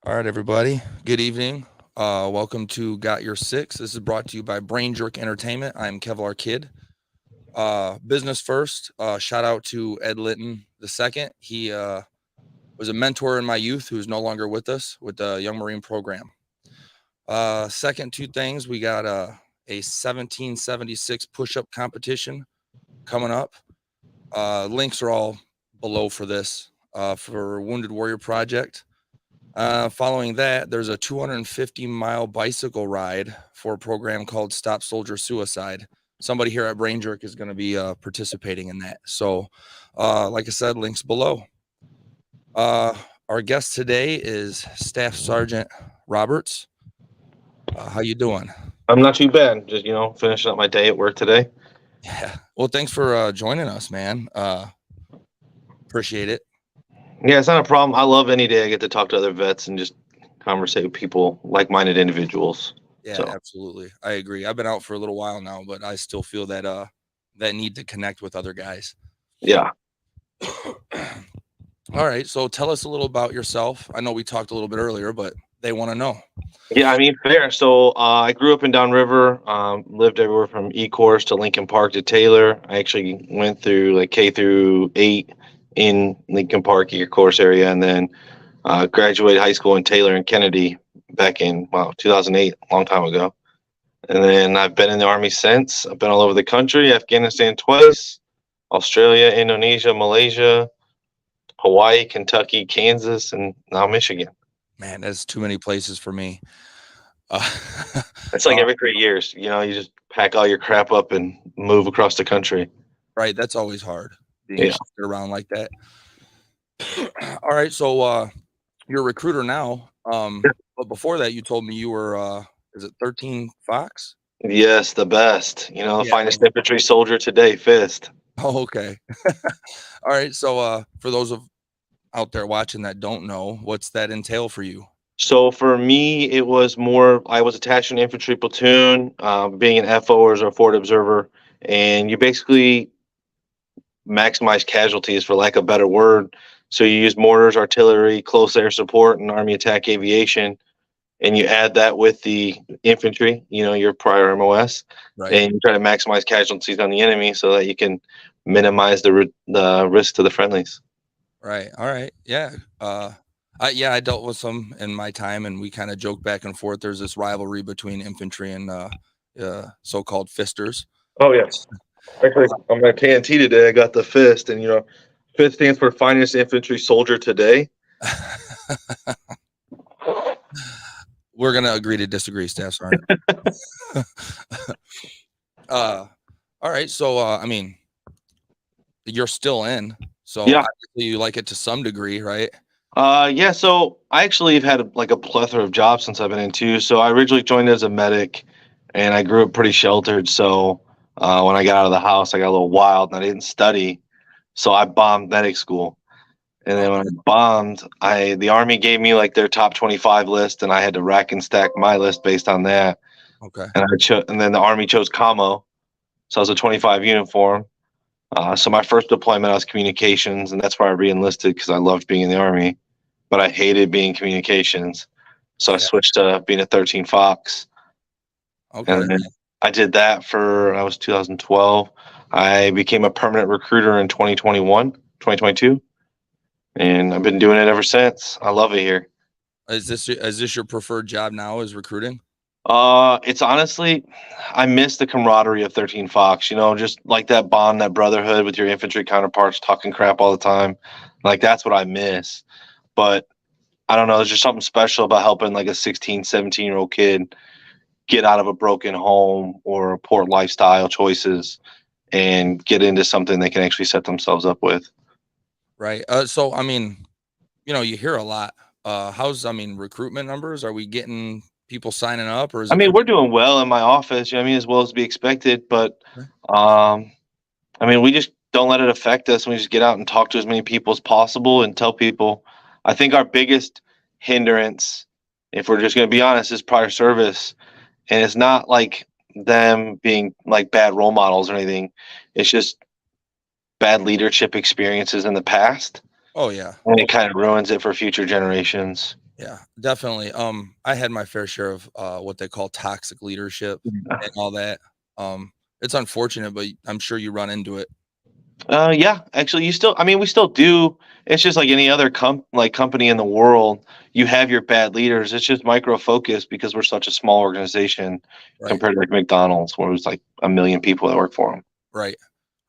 All right, everybody. Good evening. Welcome to Got Your Six. This is brought to you by BrainJerk Entertainment. I'm Kevlar Kid. Business first. Shout out to Ed Litton II. He was a mentor in my youth who's no longer with us with the Young Marine program. Second, two things. We got a 1776 push-up competition coming up. Links are all below for this for Wounded Warrior Project. Following that, there's a 250-mile bicycle ride for a program called Stop Soldier Suicide. Somebody here at BrainJerk is going to be participating in that. So, like I said, links below. Our guest today is Staff Sergeant Roberts. How you doing? I'm not too bad. Just, finishing up my day at work today. Yeah. Well, thanks for joining us, man. Appreciate it. Yeah, it's not a problem. I love any day I get to talk to other vets and just conversate with people, like-minded individuals. Yeah, So, absolutely. I agree. I've been out for a little while now, but I still feel that that need to connect with other guys. yeah. All right. So tell us a little about yourself. I know we talked a little bit earlier, but they want to know. Yeah, I mean, fair. So I grew up in Downriver, lived everywhere from Ecorse to Lincoln Park to Taylor. I actually went through like K through 8 in Lincoln Park, Ecorse area, and then graduated high school in Taylor and Kennedy back in, 2008, a long time ago. And then I've been in the Army since. I've been all over the country, Afghanistan twice, Australia, Indonesia, Malaysia, Hawaii, Kentucky, Kansas, and now Michigan. Man, that's too many places for me. It's like every 3 years, you just pack all your crap up and move across the country. Right. That's always hard being Yeah. shifted around like that. All right. So you're a recruiter now. But before that, you told me you were, is it 13 Fox? Yes, the best. The Yeah. finest infantry soldier today, Fist. Oh, okay. All right. So for those of out there watching that don't know, what's that entail for you? So for me, it was more, I was attached to an infantry platoon, being an FO or as a forward observer, and you basically maximize casualties, for lack of a better word. So you use mortars, artillery, close air support, and Army attack aviation, and you add that with the infantry, your prior MOS, Right. and you try to maximize casualties on the enemy so that you can minimize the risk to the friendlies. Right. All right. Yeah. I dealt with some in my time, and we kind of joke back and forth. There's this rivalry between infantry and so-called fisters. Oh yeah. Actually, on my TNT today, I got the Fist, and Fist stands for Finest Infantry Soldier Today. We're gonna agree to disagree, Staff Sergeant. All right. So I mean, you're still in, so Yeah. obviously you like it to some degree, right? Yeah, so I actually have had like a plethora of jobs since I've been in too. So I originally joined as a medic, and I grew up pretty sheltered. So when I got out of the house, I got a little wild, and I didn't study. So I bombed medic school. And then when I bombed, the Army gave me like their top 25 list, and I had to rack and stack my list based on that. Okay. And then the Army chose commo, so I was a 25 uniform. So my first deployment, I was communications, and that's why I re-enlisted, because I loved being in the Army, but I hated being communications. So I switched to being a 13 Fox. Okay. And then I did that I was 2012. I became a permanent recruiter in 2022. And I've been doing it ever since. I love it here. Is this your preferred job now? Is recruiting? It's honestly, I miss the camaraderie of 13 Fox. Just like that bond, that brotherhood with your infantry counterparts, talking crap all the time. Like that's what I miss. But I don't know. There's just something special about helping like a 16, 17-year-old kid get out of a broken home or poor lifestyle choices and get into something they can actually set themselves up with. Right. So I mean, you hear a lot. How's recruitment numbers? Are we getting people signing up, or is it? We're doing well in my office. As well as be expected. But we just don't let it affect us. We just get out and talk to as many people as possible and tell people. I think our biggest hindrance, if we're just going to be honest, is prior service. And it's not like them being like bad role models or anything. It's just bad leadership experiences in the past. Oh yeah. and it kind of ruins it for future generations. Yeah, definitely. I had my fair share of what they call toxic leadership and all that. It's unfortunate, but I'm sure you run into it. Yeah, actually, I mean, we still do. It's just like any other company in the world. You have your bad leaders. It's just micro focus because we're such a small organization Right. compared to like McDonald's, where it's like 1 million people that work for them. Right.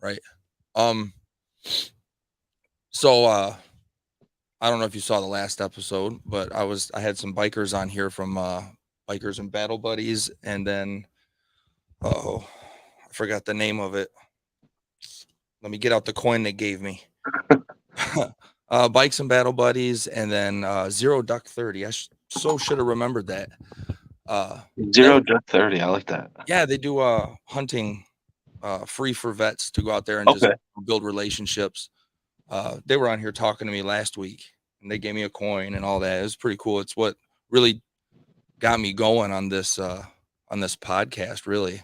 Right. Um, so I don't know if you saw the last episode, but I had some bikers on here from Bikers and Battle Buddies, and then oh, I forgot the name of it. Let me get out the coin they gave me. Bikes and Battle Buddies, and then Zero Duck 30. So should have remembered that. Zero Duck 30. I like that. Yeah, they do hunting free for vets to go out there and just Okay. build relationships. They were on here talking to me last week, and they gave me a coin and all that. It was pretty cool. It's what really got me going on this podcast, really.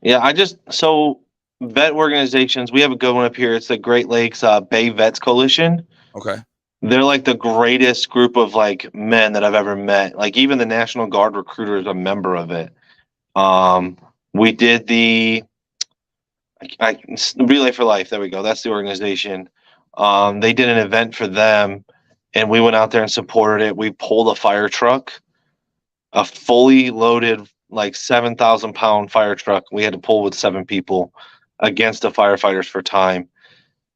Yeah, so vet organizations. We have a good one up here. It's the Great Lakes Bay Vets Coalition. Okay. They're like the greatest group of like men that I've ever met. Like even the National Guard recruiter is a member of it. We did the Relay for Life. There we go. That's the organization. They did an event for them, and we went out there and supported it. We pulled a fire truck, a fully loaded like 7,000-pound fire truck. We had to pull with 7 people against the firefighters for time,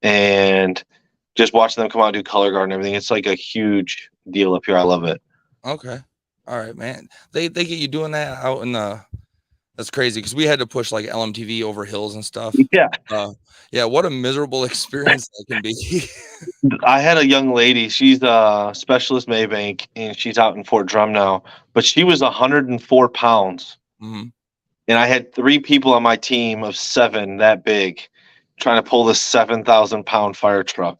and just watching them come out and do color guard and everything. It's like a huge deal up here. I love it. Okay. All right, man. They get you doing that out in the. That's crazy because we had to push like LMTV over hills and stuff. Yeah. Yeah. What a miserable experience that can be. I had a young lady. She's a specialist Maybank, and she's out in Fort Drum now. But she was 104 pounds, Mm-hmm. and I had 3 people on my team of 7 that big, trying to pull this 7,000-pound fire truck.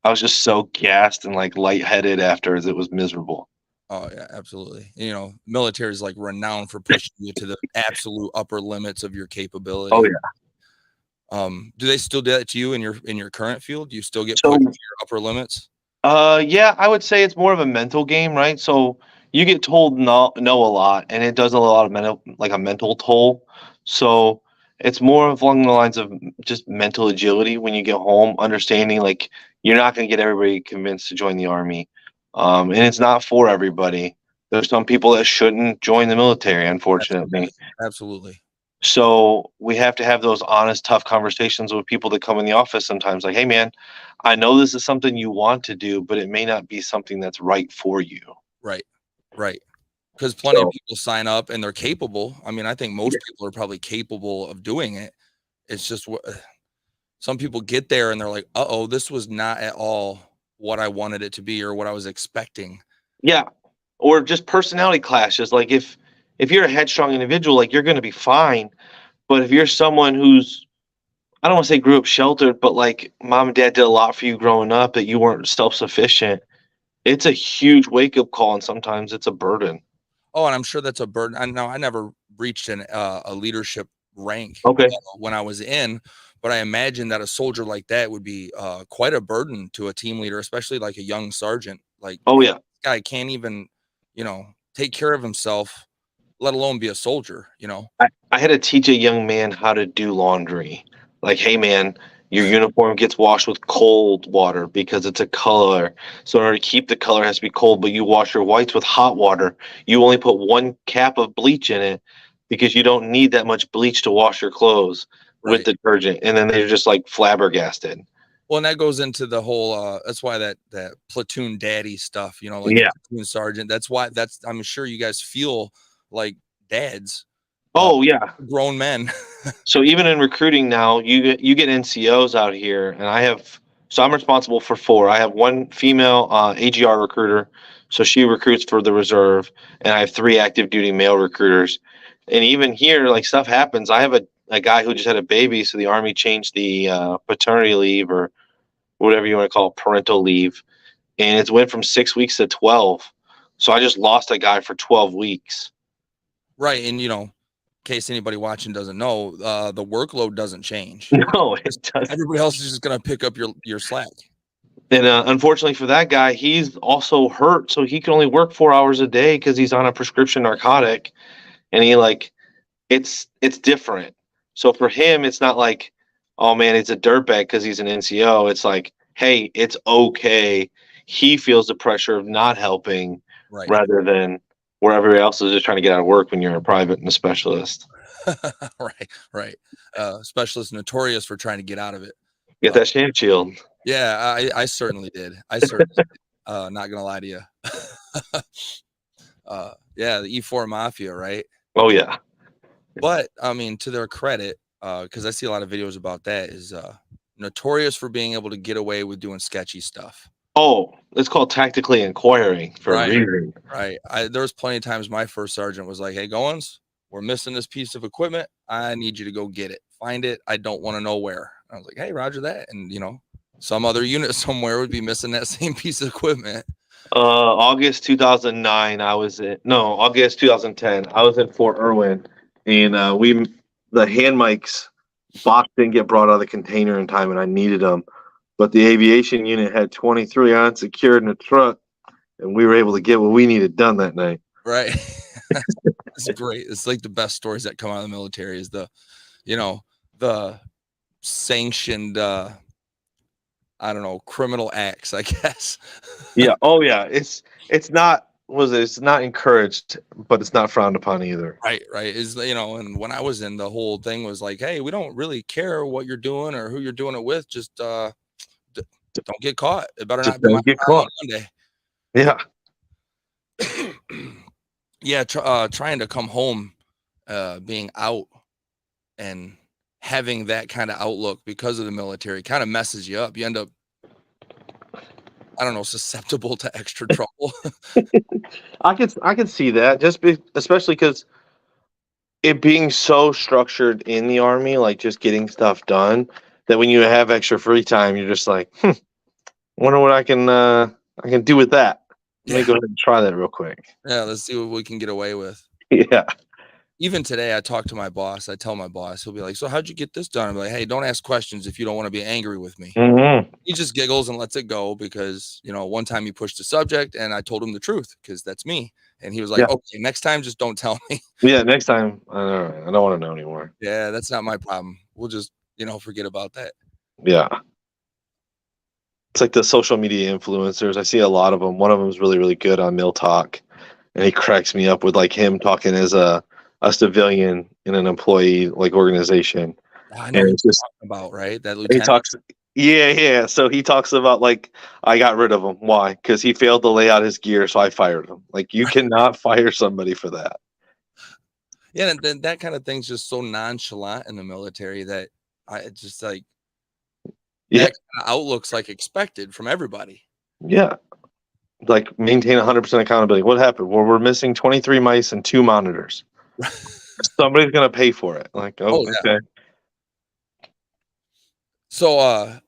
I was just so gassed and like lightheaded afterwards. It was miserable. Oh yeah, absolutely. You know, military is like renowned for pushing you to the absolute upper limits of your capability. Oh yeah. Do they still do that to you in your current field? Do you still get So pushed to your upper limits? yeah, I would say it's more of a mental game, right? So you get told no a lot, and it does a lot of a mental toll. So it's more of along the lines of just mental agility when you get home, understanding like you're not going to get everybody convinced to join the army, and it's not for everybody. There's some people that shouldn't join the military, unfortunately. Absolutely. So we have to have those honest, tough conversations with people that come in the office sometimes. Like, hey, man, I know this is something you want to do, but it may not be something that's right for you. Right. Right. Because plenty of people sign up and they're capable. I mean, I think most people are probably capable of doing it. It's just what some people get there and they're like, "Uh-oh, this was not at all what I wanted it to be or what I was expecting." Yeah. Or just personality clashes. Like if you're a headstrong individual, like you're going to be fine. But if you're someone who's, I don't want to say grew up sheltered, but like mom and dad did a lot for you growing up that you weren't self-sufficient, it's a huge wake-up call, and sometimes it's a burden. Oh, and I'm sure that's a burden. I know I never reached a leadership rank Okay. when I was in, but I imagine that a soldier like that would be quite a burden to a team leader, especially like a young sergeant. Like, Oh, man, yeah. this guy can't even, take care of himself, let alone be a soldier, I had to teach a young man how to do laundry. Like, hey, man, your uniform gets washed with cold water because it's a color. So in order to keep the color, it has to be cold. But you wash your whites with hot water. You only put 1 cap of bleach in it because you don't need that much bleach to wash your clothes with Right. detergent. And then they're just like flabbergasted. Well, and that goes into the whole that's why that platoon daddy stuff, like Yeah. platoon sergeant. I'm sure you guys feel like dads, Oh, yeah. grown men. So even in recruiting now, you get NCOs out here, and so I'm responsible for 4. I have 1 female AGR recruiter, so she recruits for the reserve, and I have 3 active duty male recruiters. And even here, like stuff happens. I have a guy who just had a baby, so the Army changed the paternity leave or whatever you want to call it, parental leave, and it went from 6 weeks to 12. So I just lost a guy for 12 weeks. Right. And, in case anybody watching doesn't know, the workload doesn't change. No, it doesn't. Everybody else is just going to pick up your slack. And unfortunately for that guy, he's also hurt, so he can only work 4 hours a day because he's on a prescription narcotic, and it's different. So for him, it's not like, oh man, it's a dirtbag because he's an NCO. It's like, hey, it's okay. He feels the pressure of not helping Right. rather than where everybody else is just trying to get out of work when you're a private and a specialist. Right. Specialist notorious for trying to get out of it. Get that sham shield. Yeah, I certainly did. I certainly did. Not gonna lie to you. Yeah, the E4 Mafia, right? Oh yeah. But I mean, to their credit, because I see a lot of videos about that, is notorious for being able to get away with doing sketchy stuff. Oh, it's called tactically inquiring for a Right. reason. Right. There was plenty of times my first sergeant was like, "Hey, Goins, we're missing this piece of equipment. I need you to go get it. Find it. I don't want to know where." I was like, "Hey, Roger that." And some other unit somewhere would be missing that same piece of equipment. August 2009, August 2010, I was in Fort Irwin, and the hand mics box didn't get brought out of the container in time, and I needed them. But the aviation unit had 23 unsecured in the truck, and we were able to get what we needed done that night. Right. It's great. It's like the best stories that come out of the military is the sanctioned, I don't know, criminal acts, I guess. Yeah. Oh, yeah. It's not encouraged, but it's not frowned upon either. Right. And when I was in, the whole thing was like, hey, we don't really care what you're doing or who you're doing it with. Just don't get caught. It better not be my get caught. Monday. Yeah. Yeah. Trying to come home, being out and having that kind of outlook because of the military kind of messes you up. You end up, I don't know, susceptible to extra trouble. I could see that especially because it being so structured in the Army, like just getting stuff done, that when you have extra free time, you're just like, wonder what I can do with that. Let me go ahead and try that real quick. Yeah, let's see what we can get away with. Yeah. Even today, I talk to my boss. I tell my boss, he'll be like, "So how'd you get this done?" I'm like, "Hey, don't ask questions if you don't want to be angry with me." Mm-hmm. He just giggles and lets it go because one time he pushed the subject and I told him the truth because that's me. And he was like, "Okay, next time, just don't tell me." Yeah, next time, I don't want to know anymore. Yeah, that's not my problem. We'll just forget about that. Yeah. It's like the social media influencers. I see a lot of them. One of them is really, really good on Mill Talk, and he cracks me up with like him talking as a civilian in an employee like organization. I know what you're talking about, right? That lieutenant. He talks. Yeah. So he talks about like, I got rid of him. Why? Because he failed to lay out his gear, so I fired him. Like, you cannot fire somebody for that. Yeah, and then that kind of thing's just so nonchalant in the military that it's just like, that kind of outlook's like expected from everybody. Yeah. Like, maintain 100% accountability. What happened? Well, we're missing 23 mice and 2 monitors. Somebody's gonna pay for it. Like, okay. Yeah. So,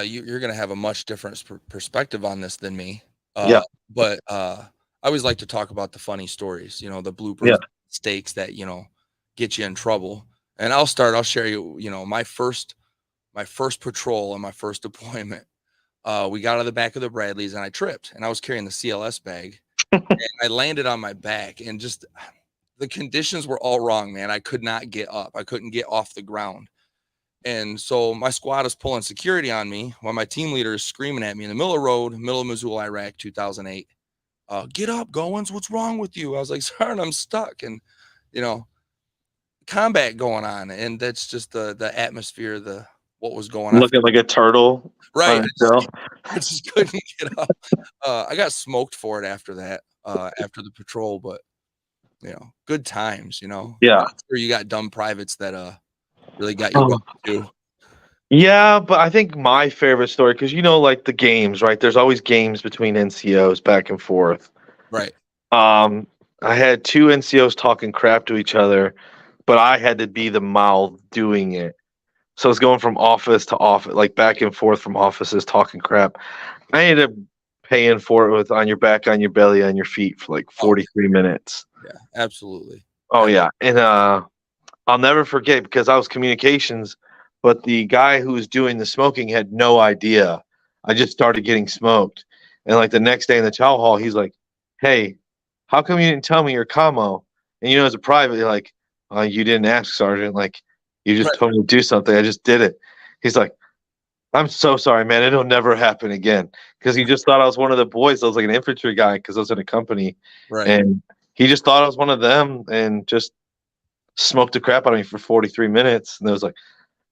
you're gonna have a much different perspective on this than me. But I always like to talk about the funny stories. The bloopers, mistakes that get you in trouble. And I'll share you. My first patrol and my first deployment. We got out of the back of the Bradleys and I tripped and I was carrying the CLS bag and I landed on my back and just the conditions were all wrong, man. I could not get up. I couldn't get off the ground. And so my squad is pulling security on me while my team leader is screaming at me in the middle of the road, middle of Mosul, Iraq, 2008. Get up, Goins. What's wrong with you? I was like, Sergeant, I'm stuck. And, combat going on. And that's just the atmosphere, what was going on. Looking like a turtle. Right. I just couldn't get up. I got smoked for it after that, after the patrol, but good times, Yeah. I'm sure you got dumb privates that really got you going too. Yeah, but I think my favorite story, because like the games, right? There's always games between NCOs back and forth. Right. I had 2 NCOs talking crap to each other, but I had to be the mouth doing it. So it's going from office to office, like back and forth from offices talking crap. I ended up paying for it with on your back, on your belly, on your feet for like 43 minutes. Yeah, absolutely. Oh, yeah. And I'll never forget because I was communications, but the guy who was doing the smoking had no idea I just started getting smoked. And like the next day in the chow hall, he's like, "Hey, how come you didn't tell me your commo?" And as a private, you're like, "You didn't ask, Sergeant. Like, you just Right. told me to do something. I just did it." He's like, "I'm so sorry, man. It'll never happen again." Because he just thought I was one of the boys. I was like an infantry guy because I was in a company, Right. and he just thought I was one of them, and just smoked the crap out of me for 43 minutes. And I was like,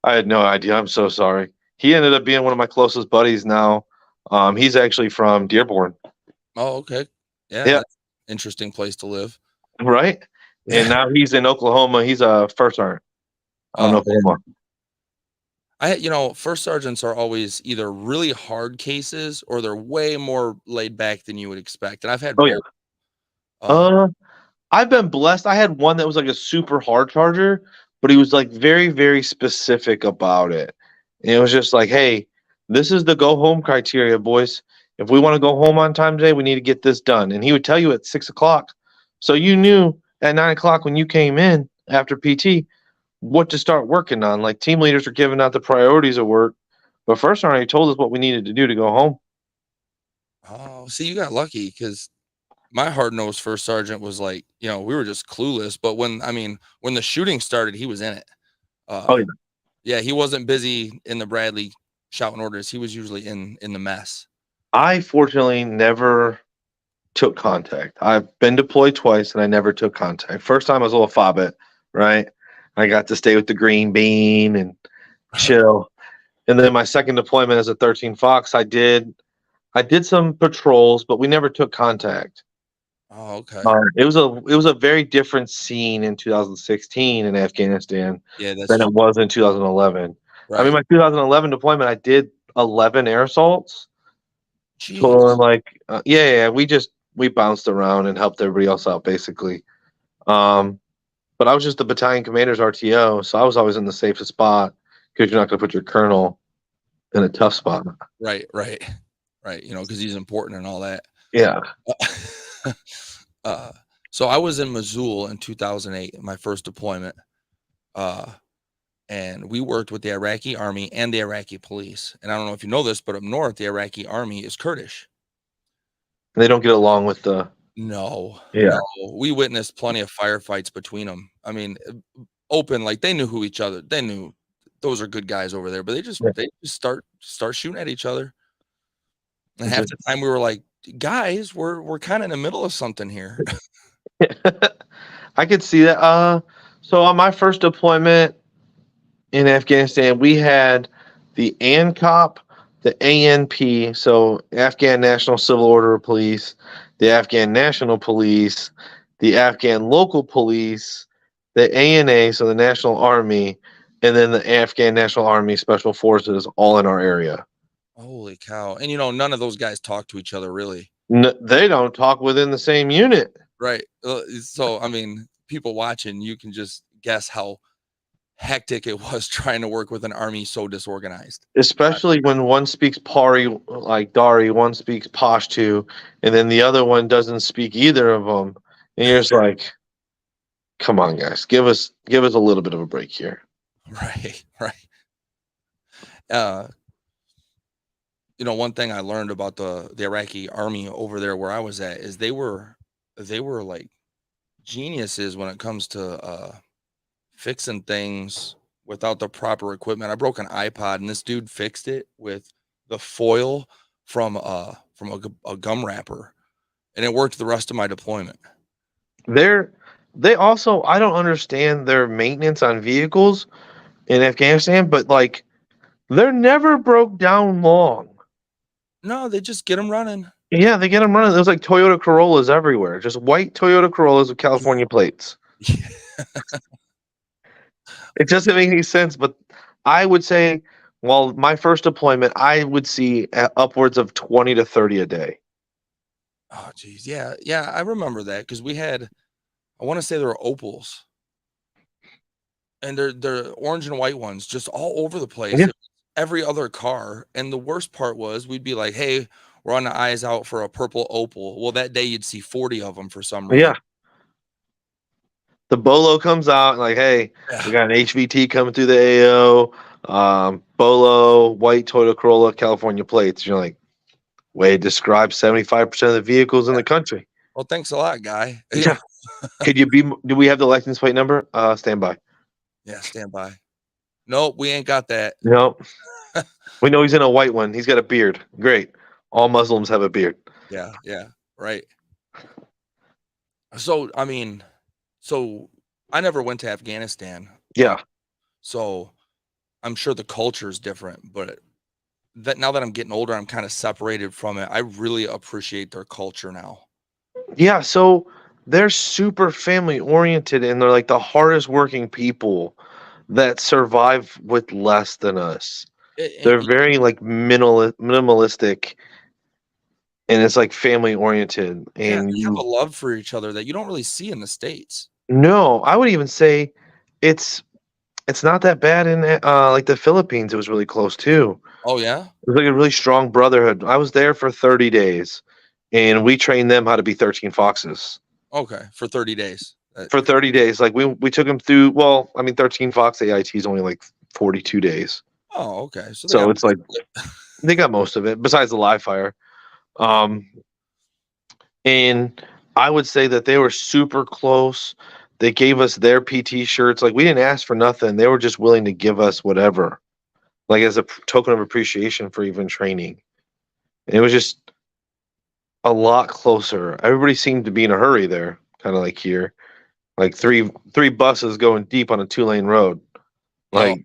I had no idea. I'm so sorry. He ended up being one of my closest buddies now. He's actually from Dearborn. Oh, okay. Yeah, Yeah, that's an interesting place to live. right. And Yeah. now he's in Oklahoma. He's a first sergeant out in Oh, Oklahoma. first sergeants are always either really hard cases or they're way more laid back than you would expect. And I've had Oh yeah. both. Uh, Uh, I've been blessed. I had one that was like a super hard charger, but he was like very, very specific about it. And it was just like, hey, this is the go home criteria, boys. If we want to go home on time today, we need to get this done. And he would tell you at 6 o'clock. So you knew at 9 o'clock when you came in after PT what to start working on. Like team leaders are giving out the priorities of work. But first already told us what we needed to do to go home. oh, see, you got lucky because my hard nosed first sergeant was like, we were just clueless. But when the shooting started, he was in it. Oh Uh, yeah. yeah, he wasn't busy in the Bradley shouting orders. He was usually in the mess. I fortunately never took contact. I've been deployed twice and I never took contact. First time I was a little fobbit, right? I got to stay with the green bean and chill. And then my second deployment as a 13 Fox, I did some patrols, but we never took contact. Oh, okay. It was a very different scene in 2016 in Afghanistan Yeah, than that's it was in 2011. I mean, right. my 2011 deployment, I did 11 air assaults. So Jeez. like, yeah, we bounced around and helped everybody else out basically. Um, but I was just the battalion commander's RTO, so I was always in the safest spot because you're not going to put your colonel in a tough spot. Right, right, right. Because he's important and all that. Yeah, Uh, so I was in Mosul in 2008, my first deployment, and we worked with the Iraqi army and the Iraqi police. And I don't know if you know this, but up north, the Iraqi army is Kurdish. and they don't get along with the. No, Yeah, no, we witnessed plenty of firefights between them. I mean, open, like they knew who each other. They knew those are good guys over there, but yeah. they just start shooting at each other. And It's half just the time we were like, guys, we're kind of in the middle of something here. I could see that. So on my first deployment in Afghanistan, we had the ANCOP, the ANP, so Afghan National Civil Order Police, the Afghan National Police, the Afghan Local Police, the ANA, so the National Army, and then the Afghan National Army Special Forces, all in our area. Holy cow. And none of those guys talk to each other really. They don't talk within the same unit. Right. So, people watching, you can just guess how hectic it was trying to work with an army so disorganized. Especially when one speaks Pari like Dari, one speaks Pashto, and then the other one doesn't speak either of them, and you're just like, "Come on, guys, give us a little bit of a break here." Right. Right. Uh, one thing I learned about the Iraqi army over there where I was at is they were like geniuses when it comes to fixing things without the proper equipment. I broke an iPod and this dude fixed it with the foil from a gum wrapper, and it worked the rest of my deployment. They also, I don't understand their maintenance on vehicles in Afghanistan, but like they're never broke down long. No, they just get them running. Yeah, they get them running. There's like Toyota Corollas everywhere, just white Toyota Corollas with California plates. It doesn't make any sense, but I would say, well, my first deployment, I would see upwards of 20 to 30 a day. Oh, geez. Yeah. Yeah. I remember that because I want to say there were opals and they're orange and white ones just all over the place. Yeah. It was every other car. And the worst part was we'd be like, hey, we're on the eyes out for a purple opal. Well, that day you'd see 40 of them for some reason. Yeah. The Bolo comes out and like, hey, Yeah. we got an HVT coming through the AO. Bolo, white Toyota Corolla, California plates. You're like, way describes 75% of the vehicles in the country. Well, thanks a lot, guy. Yeah. Could you be? Do we have the license plate number? Stand by. Yeah, stand by. Nope, we ain't got that. No. We know he's in a white one. He's got a beard. Great. All Muslims have a beard. Yeah, right. So, I mean, I never went to Afghanistan. Yeah. So I'm sure the culture is different, but that now that I'm getting older, I'm kind of separated from it. I really appreciate their culture now. Yeah. So they're super family oriented and they're like the hardest working people that survive with less than us. They're very like minimalistic and it's like family oriented. Yeah, And they have a love for each other that you don't really see in the States. no, I would even say it's not that bad in like the Philippines. It was really close too. Oh yeah? It was like a really strong brotherhood. I was there for 30 days and we trained them how to be 13 foxes. Okay, for 30 days. For 30 days. Like we took them through, well, I mean 13 fox AIT is only like 42 days. Oh, okay. So it's like they got most of it besides the live fire. And I would say that they were super close. They gave us their PT shirts. Like we didn't ask for nothing. They were just willing to give us whatever, like as a token of appreciation for even training. And it was just a lot closer. Everybody seemed to be in a hurry there, kind of like here, like three buses going deep on a 2-lane road. Like,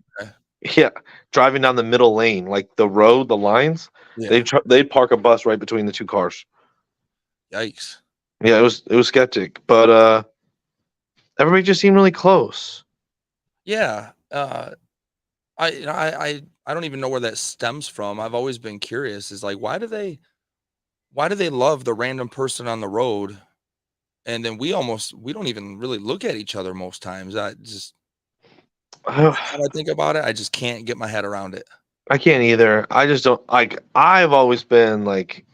yeah, driving down the middle lane, like the road, the lines. Yeah. They'd park a bus right between the two cars. Yikes. Yeah, it was skeptic, but everybody just seemed really close. Yeah. I don't even know where that stems from. I've always been curious. Is like, why do they love the random person on the road? And then we don't even really look at each other most times. When I think about it, I just can't get my head around it. I can't either. I just don't like. I've always been like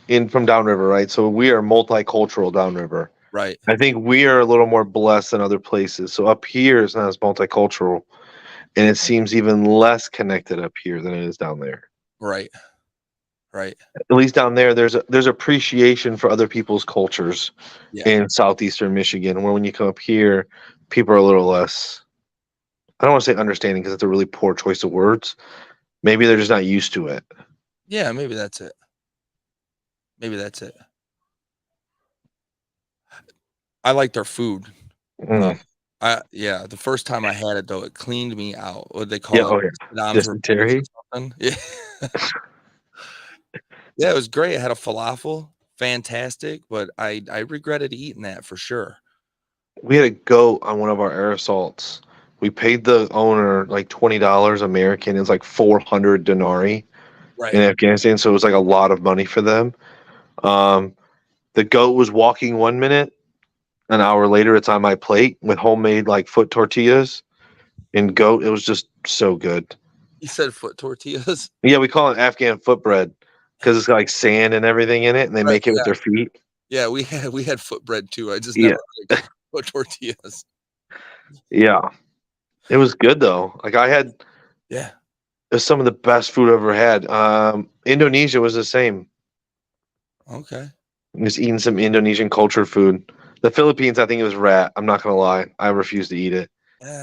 from downriver, right? So we are multicultural downriver. Right. I think we are a little more blessed than other places. So up here it's not as multicultural, and it seems even less connected up here than it is down there. Right. At least down there, there's appreciation for other people's cultures in southeastern Michigan. Where when you come up here, people are a little less. I don't want to say understanding because it's a really poor choice of words. Maybe they're just not used to it. Yeah, maybe that's it. I like their food. The first time I had it though, it cleaned me out. What they call it? Dysentery. Yeah. Yeah, it was great. I had a falafel, fantastic, but I regretted eating that for sure. We had a goat on one of our air assaults. We paid the owner like $20 American. It's like 400 denarii in Afghanistan, so it was like a lot of money for them. The goat was walking 1 minute. An hour later, it's on my plate with homemade like foot tortillas and goat. It was just so good. You said foot tortillas? Yeah, we call it Afghan foot bread because it's got like sand and everything in it, and they make it with their feet. Yeah, we had foot bread too. I just never really foot tortillas. Yeah, it was good though. Like I had, it was some of the best food I've ever had. Indonesia was the same. Okay, just eating some Indonesian culture food. The Philippines, I think it was rat. I'm not gonna lie, I refuse to eat it.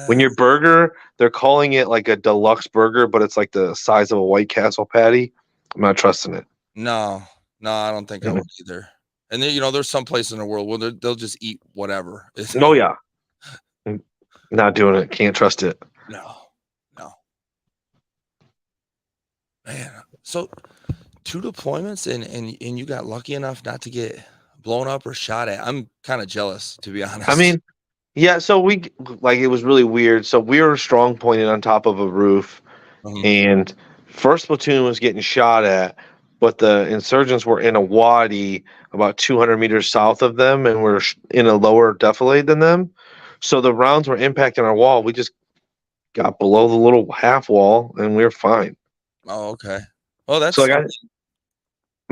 When your burger, they're calling it like a deluxe burger, but it's like the size of a White Castle patty. I'm not trusting it. No, I don't think I would either. And then there's some places in the world where they'll just eat whatever. Oh yeah, not doing it. Can't trust it. No. Man, so 2 deployments and you got lucky enough not to get blown up or shot at. I'm kind of jealous, to be honest. I mean, yeah. So it was really weird. So we were strong pointed on top of a roof, and first platoon was getting shot at, but the insurgents were in a wadi about 200 meters south of them, and we're in a lower defilade than them. So the rounds were impacting our wall. We just got below the little half wall, and we were fine. Oh, okay. Oh, that's. So I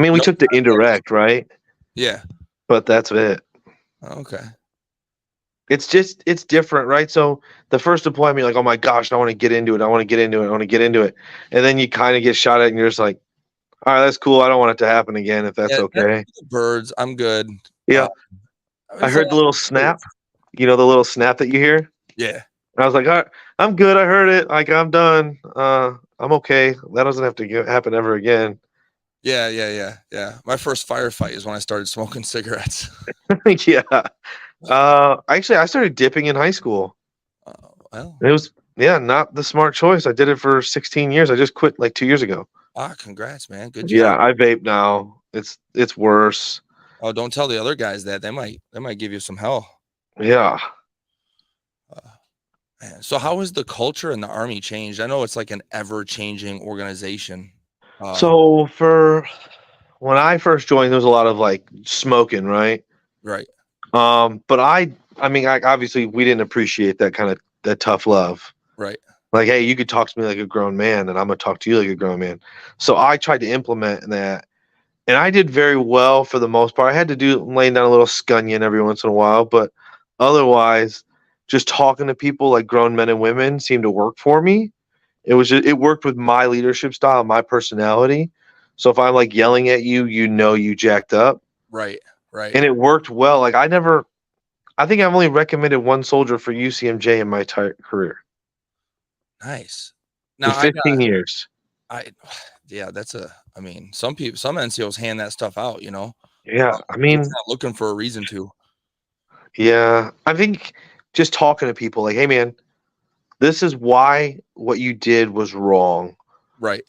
mean, we took the indirect, right? Yeah. But that's it. Okay. it's different, right? So the first deployment, you're like, oh my gosh, I want to get into it. I want to get into it. I want to get into it. And then you kind of get shot at and you're just like, all right, that's cool. I don't want it to happen again if that's Yeah, that's okay. the birds. I'm good. Yeah. I There's a heard the lot little to do. snap, the little snap that you hear. Yeah. I was like, all right, I'm good. I heard it. Like, I'm done. I'm okay. That doesn't have to happen ever again. Yeah. My first firefight is when I started smoking cigarettes. Yeah. Actually, I started dipping in high school. Well, It was, yeah, not the smart choice. I did it for 16 years. I just quit like 2 years ago. congrats, man. Good Yeah, job. I vape now. It's worse. Oh, don't tell the other guys that. They might give you some hell. Yeah. Man. So how has the culture in the Army changed? I know it's like an ever-changing organization. So for when I first joined, there was a lot of like smoking, right? Right. But I mean, obviously we didn't appreciate that tough love. Right. Like, hey, you could talk to me like a grown man, and I'm gonna talk to you like a grown man. So I tried to implement that, and I did very well for the most part. I had to do laying down a little scunion every once in a while, but otherwise, just talking to people like grown men and women seemed to work for me. It worked with my leadership style, my personality. So if I'm like yelling at you, you jacked up, Right. and it worked well. Like I think I've only recommended one soldier for UCMJ in my entire career Nice. in Now 15 years. yeah, I mean, some NCOs hand that stuff out, Yeah, I they're mean, kinda looking for a reason to. yeah, I think just talking to people like, hey man, this is why what you did was wrong. Right.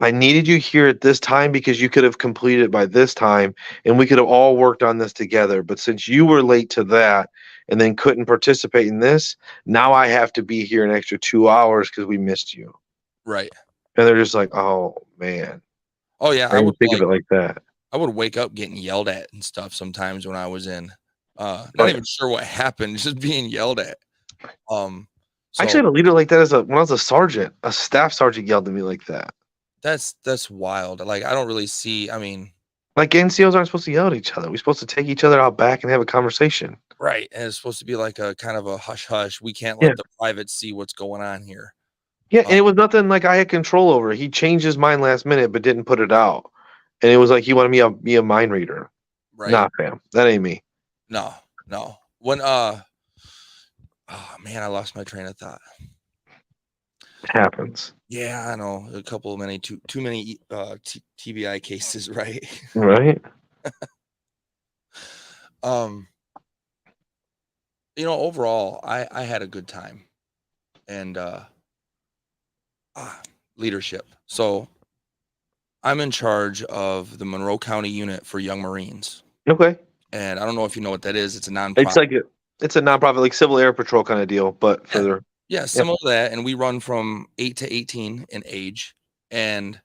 I needed you here at this time because you could have completed it by this time and we could have all worked on this together. But since you were late to that and then couldn't participate in this, now I have to be here an extra 2 hours because we missed you. Right. And they're just like, oh man, Oh yeah, I didn't think of it like that. I would wake up getting yelled at and stuff sometimes when I was in. Oh, Not yeah. even sure what happened, just being yelled at. I actually So had a leader like that when I was a sergeant. A staff sergeant yelled at me like that. that's wild. Like I don't really see. I mean, Like NCOs aren't supposed to yell at each other. We're supposed to take each other out back and have a conversation. right? And it's supposed to be like a kind of a hush hush. We can't Yeah. let the privates see what's going on here. Yeah, Uh, and it was nothing like I had control over. He changed his mind last minute but didn't put it out. And it was like he wanted me to be a mind reader. right? Nah, fam. That ain't me. No. When oh man, I lost my train of thought. It happens. Yeah, I know. A couple of too many TBI cases, right? Right? Overall, I had a good time and leadership. So I'm in charge of the Monroe County unit for Young Marines. Okay. And I don't know if you know what that is. It's a nonprofit. It's a nonprofit, like Civil Air Patrol kind of deal, but further. Yeah, similar to that. And we run from 8 to 18 in age. And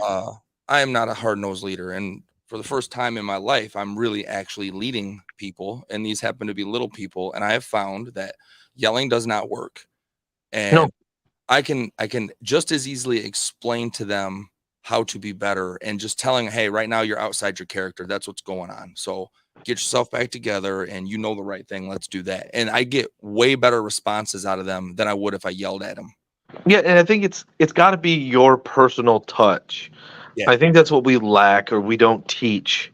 I am not a hard-nosed leader. And for the first time in my life, I'm really actually leading people. And these happen to be little people. And I have found that yelling does not work. And No. I can just as easily explain to them how to be better and just telling, hey, right now you're outside your character. That's what's going on. So get yourself back together and you know the right thing. Let's do that. And I get way better responses out of them than I would if I yelled at them. Yeah, and I think it's got to be your personal touch. Yeah. I think that's what we lack or we don't teach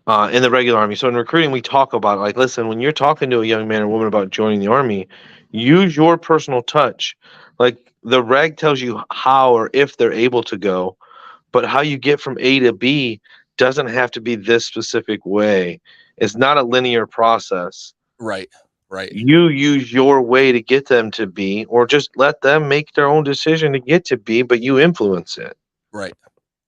in the regular Army. So in recruiting, we talk about like, listen, when you're talking to a young man or woman about joining the Army, use your personal touch. Like the reg tells you how or if they're able to go, but how you get from A to B doesn't have to be this specific way. It's not a linear process. Right. You use your way to get them to B, or just let them make their own decision to get to B, but you influence it. Right.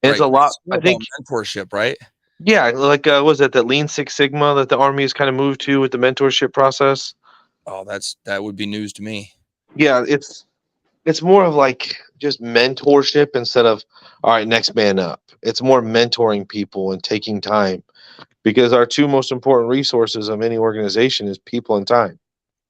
It's a lot. It's more I think about mentorship, right? Yeah, like was that Lean Six Sigma that the Army has kind of moved to with the mentorship process? Oh, that would be news to me. Yeah, it's more of like just mentorship instead of all right, next man up. It's more mentoring people and taking time because our two most important resources of any organization is people and time.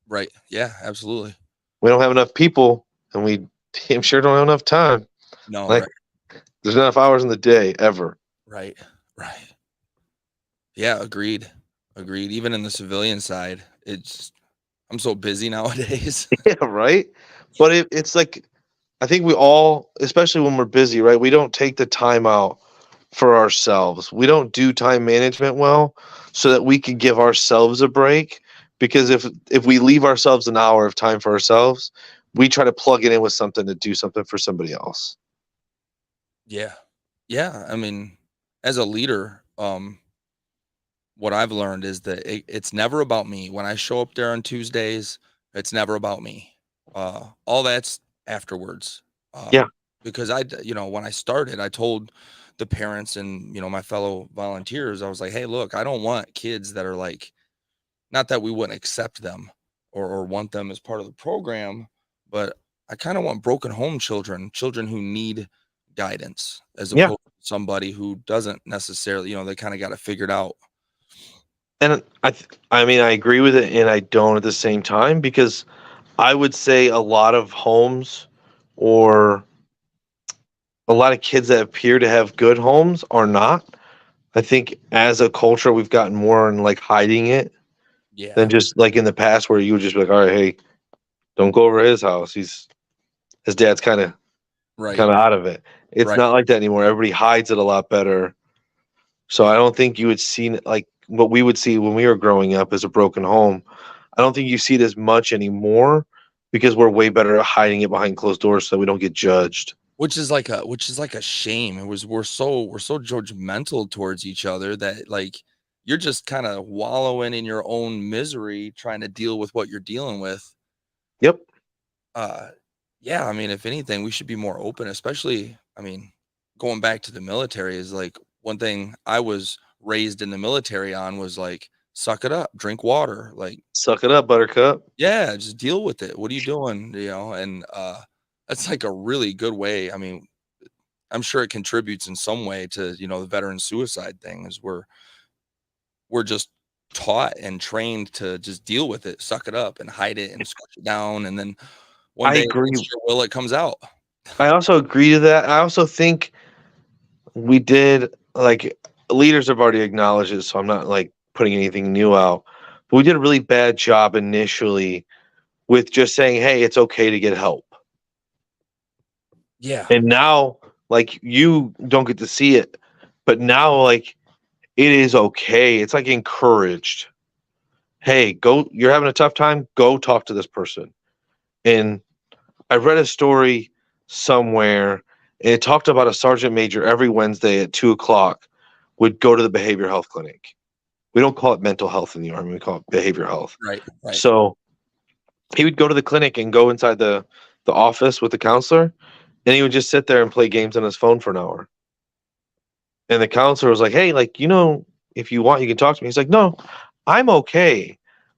Right. Yeah, absolutely. We don't have enough people, and we damn sure don't have enough time. No, Like, right. there's not enough hours in the day ever. Right. Yeah, agreed. Even in the civilian side, it's I'm so busy nowadays. Yeah, right. But it's like I think we all, especially when we're busy, right? We don't take the time out for ourselves. We don't do time management well so that we can give ourselves a break. Because if we leave ourselves an hour of time for ourselves, we try to plug it in with something to do something for somebody else. Yeah. Yeah. I mean, as a leader, what I've learned is that it's never about me. When I show up there on Tuesdays, it's never about me. All that's afterwards. Yeah. Because when I started, I told the parents and, my fellow volunteers, I was like, hey, look, I don't want kids that are like, not that we wouldn't accept them or want them as part of the program, but I kind of want broken home children who need guidance as Yeah. opposed to somebody who doesn't necessarily, they kind of got it figured out. And I mean, I agree with it and I don't at the same time because I would say a lot of homes or a lot of kids that appear to have good homes are not. I think as a culture, we've gotten more in like hiding it Yeah. than just like in the past where you would just be like, all right, hey, don't go over his house. His dad's Right. kind of out of it. It's Right. not like that anymore. Everybody hides it a lot better. So I don't think you would see like what we would see when we were growing up as a broken home. I don't think you see it as much anymore because we're way better at hiding it behind closed doors so we don't get judged. Which is like a shame. We're so judgmental towards each other that like you're just kind of wallowing in your own misery trying to deal with what you're dealing with. Yep. Uh yeah, I mean, if anything, we should be more open, especially, I mean, going back to the military is like one thing I was raised in the military on was like suck it up, drink water, like Suck it up, buttercup. yeah, just deal with it. What are you doing? And that's like a really good way. I mean, I'm sure it contributes in some way to, the veteran suicide thing is we're just taught and trained to just deal with it, suck it up and hide it and squish it down. And then one I day agree. against your will, it comes out. I also agree to that. I also think we did like leaders have already acknowledged it, so I'm not like putting anything new out. But we did a really bad job initially with just saying, "Hey, it's okay to get help." Yeah. And now, like you don't get to see it, but now like it is okay. It's like encouraged. Hey, go. You're having a tough time. Go talk to this person. And I read a story somewhere, and it talked about a sergeant major every Wednesday at 2 o'clock would go to the behavioral health clinic. We don't call it mental health in the Army, we call it behavioral health. Right. Right. So he would go to the clinic and go inside the office with the counselor, and he would just sit there and play games on his phone for an hour. And the counselor was like, "Hey, like, if you want, you can talk to me." He's like, "No, I'm okay.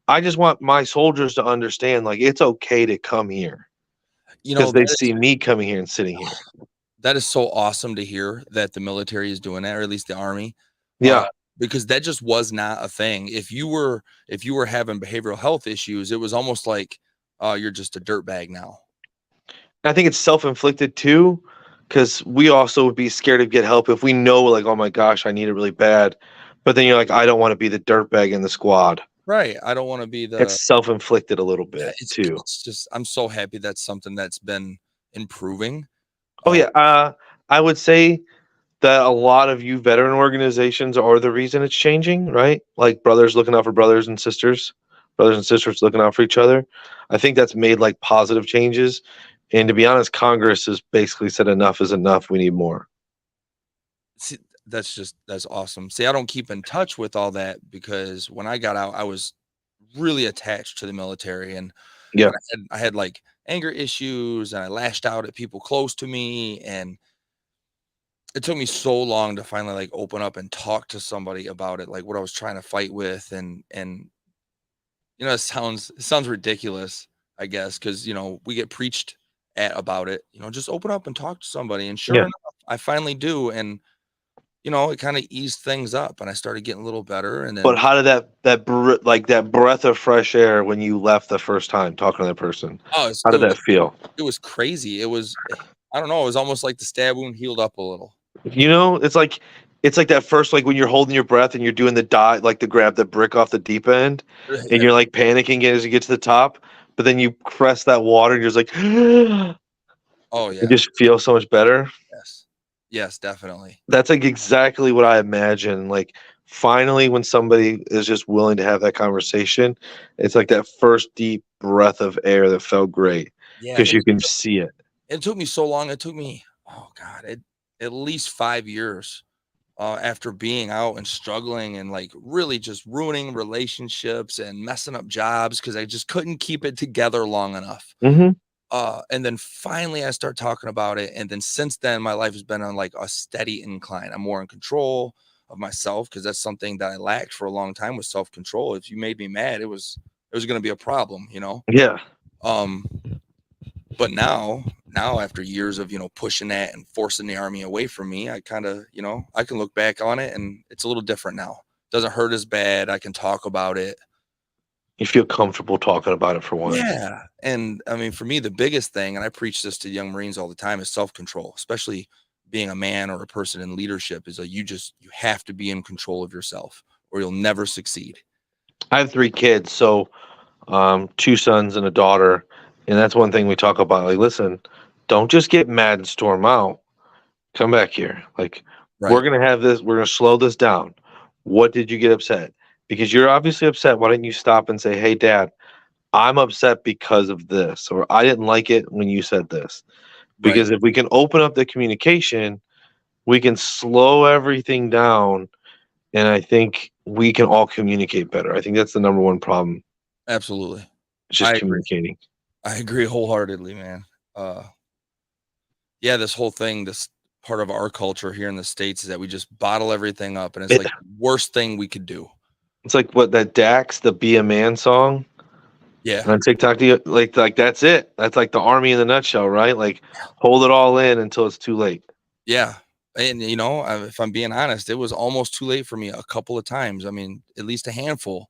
I just want my soldiers to understand, like, it's okay to come here because they see me coming here and sitting here." That is so awesome to hear that the military is doing that, or at least the Army, uh, Yeah. because that just was not a thing. If you were having behavioral health issues, it was almost like, you're just a dirtbag now. I think it's self-inflicted too, because we also would be scared to get help if we know, like, oh my gosh, I need it really bad. But then you're like, I don't want to be the dirtbag in the squad. Right. I don't wanna be the It's self-inflicted a little yeah, bit it's too. it's just I'm so happy that's something that's been improving. Oh Uh, yeah, I would say that a lot of you veteran organizations are the reason it's changing, right? Like brothers looking out for brothers and sisters looking out for each other. I think that's made like positive changes. And to be honest, Congress has basically said enough is enough. We need more. see, that's awesome. See, I don't keep in touch with all that because when I got out, I was really attached to the military Yeah. and I had like anger issues and I lashed out at people close to me and it took me so long to finally like open up and talk to somebody about it, like what I was trying to fight with and it sounds ridiculous, I guess, because we get preached at about it, just open up and talk to somebody. And sure Yeah. enough, I finally do. And it kind of eased things up and I started getting a little better. And But then how did that breath of fresh air when you left the first time talking to that person? oh, How did that feel? it was crazy. I don't know, it was almost like the stab wound healed up a little. It's like It's like that first, like when you're holding your breath and you're doing the dive, like to grab the brick off the deep end, and you're like panicking as you get to the top, but then you press that water and you're just like, Oh it yeah. just feels so much better. Yes. Yes, definitely. That's like exactly what I imagine. Like finally, when somebody is just willing to have that conversation, it's like that first deep breath of air that felt great Yeah, because you can see it. it took me so long. It took me, oh God, at least 5 years after being out and struggling and like really just ruining relationships and messing up jobs because I just couldn't keep it together long enough. Mm-hmm. And then finally I start talking about it. And then since then, my life has been on like a steady incline. I'm more in control of myself because that's something that I lacked for a long time with self-control. If you made me mad, it was going to be a problem, you know? Yeah. Um, but now after years of, pushing that and forcing the army away from me, I kind of, I can look back on it and it's a little different now. Doesn't hurt as bad. I can talk about it. You feel comfortable talking about it for once. Yeah. And I mean, for me, the biggest thing, and I preach this to young Marines all the time, is self-control, especially being a man or a person in leadership, is that you have to be in control of yourself or you'll never succeed. I have 3 kids, so 2 sons and a daughter, and that's one thing we talk about. Like, listen, don't just get mad and storm out. Come back here. Like, we're Right. gonna have this. We're gonna slow this down. What did you get upset? Because you're obviously upset. Why didn't you stop and say, "Hey, Dad, I'm upset because of this," or "I didn't like it when you said this." Right. Because if we can open up the communication, we can slow everything down, and I think we can all communicate better. I think that's the number one problem. Absolutely. It's I just agree. communicating. I agree wholeheartedly, man. Yeah, this whole thing, this part of our culture here in the States is that we just bottle everything up and it's It, like the worst thing we could do. it's like what that Dax, the "Be a Man" song Yeah. on TikTok. Like that's it. That's like the army in a nutshell, right? Like hold it all in until it's too late. Yeah. And, if I'm being honest, it was almost too late for me a couple of times. I mean, at least a handful.